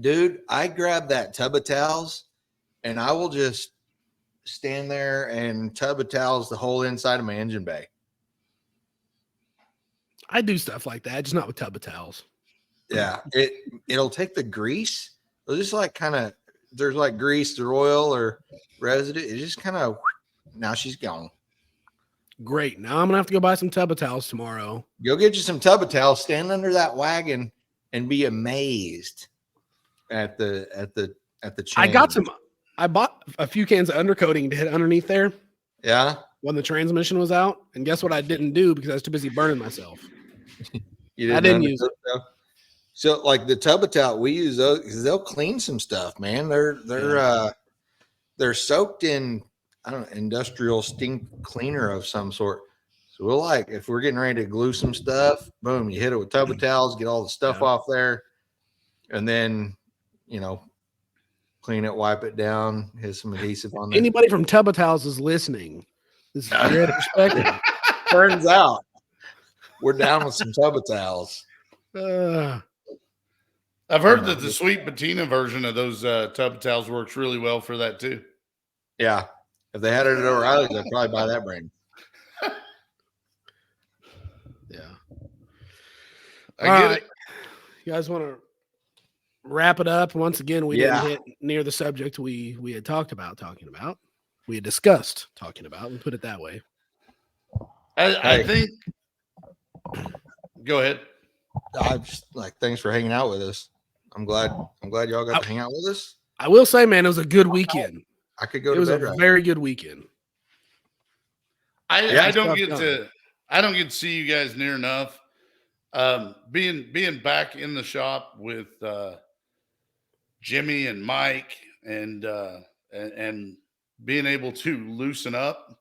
Dude, I grab that tub of towels and I will just stand there and tub of towels the whole inside of my engine bay. I do stuff like that, just not with tub of towels. Yeah, it'll take the grease. It'll just like kind of there's like grease or oil or residue. It just kind of now she's gone. Great. Now I'm gonna have to go buy some tub of towels tomorrow. Go get you some tub of towels, stand under that wagon, and be amazed at the chain. I bought a few cans of undercoating to hit underneath there. Yeah. When the transmission was out, and guess what I didn't do because I was too busy burning myself. I didn't use it. So like the tub of towel, we use those because they'll clean some stuff, man. They're soaked in industrial stink cleaner of some sort. So we'll like if we're getting ready to glue some stuff, boom, you hit it with tub of towels, get all the stuff off there, and then clean it, wipe it down, hit some adhesive on there. Anybody from tub of towels is listening. This is great perspective. Turns out we're down with some tub of towels. I've heard that the Sweet Patina version of those tub towels works really well for that too. Yeah. If they had it at O'Reilly's, I'd probably buy that brand. Yeah. I get it. You guys want to wrap it up? Once again, we didn't hit near the subject we had talked about talking about. We had discussed talking about. We'll put it that way. I think. Go ahead. I'm just like, thanks for hanging out with us. I'm glad y'all got to hang out with us. I will say, man, it was a good weekend. I could go to bed. It was a very good weekend. I don't get to see you guys near enough. Being back in the shop with Jimmy and Mike and being able to loosen up.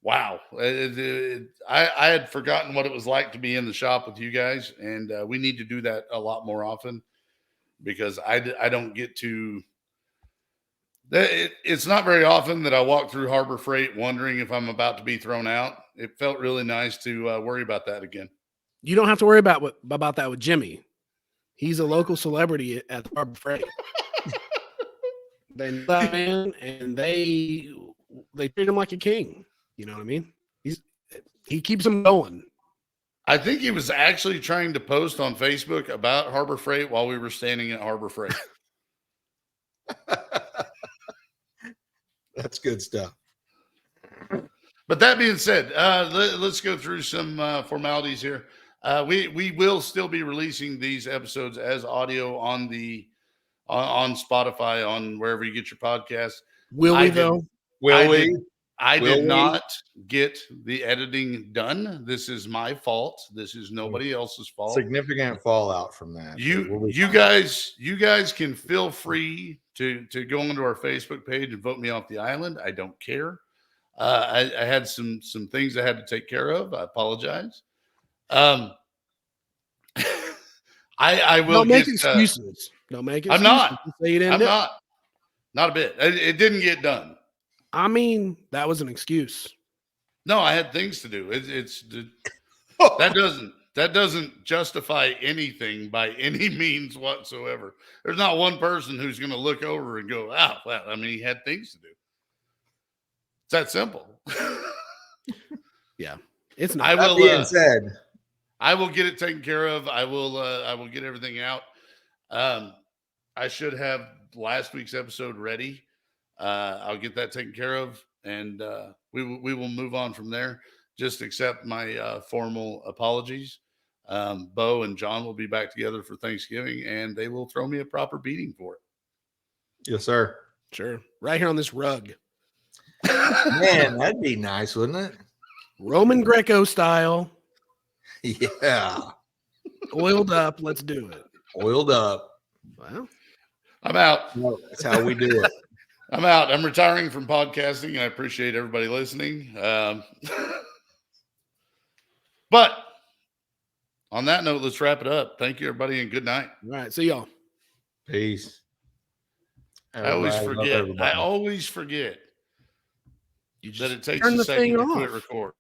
Wow. I had forgotten what it was like to be in the shop with you guys, and we need to do that a lot more often because I don't get to. It's not very often that I walk through Harbor Freight wondering if I'm about to be thrown out. It felt really nice to worry about that again. You don't have to worry about that with Jimmy. He's a local celebrity at the Harbor Freight. They know that man, and they treat him like a king. You know what I mean? He keeps them going. I think he was actually trying to post on Facebook about Harbor Freight while we were standing at Harbor Freight. That's good stuff. But that being said, let's go through some formalities here. We will still be releasing these episodes as audio on Spotify, on wherever you get your podcasts. Will we though? I did not get the editing done. This is my fault. This is nobody else's fault. Significant fallout from that. You guys can feel free to go onto our Facebook page and vote me off the island. I don't care. I had some things I had to take care of. I apologize. I will. Don't make excuses. Don't make excuses. I'm not a bit. It didn't get done. I mean, that was an excuse. No, I had things to do. That doesn't justify anything by any means whatsoever. There's not one person who's going to look over and go, "Oh, well, I mean, he had things to do." It's that simple. Yeah, it's not. That being said, I will get it taken care of. I will get everything out. I should have last week's episode ready. I'll get that taken care of, and we will move on from there. Just accept my formal apologies. Bo and John will be back together for Thanksgiving, and they will throw me a proper beating for it. Yes, sir. Sure. Right here on this rug. Man, that'd be nice, wouldn't it? Roman Greco style. Yeah. Oiled up. Let's do it. Oiled up. Well, I'm out. That's how we do it. I'm out. I'm retiring from podcasting. I appreciate everybody listening. But on that note, let's wrap it up. Thank you, everybody, and good night. all right. See y'all. Peace. I always Everybody, love forget. everybody. I always forget You that just it takes turn a the second thing to off. quit record.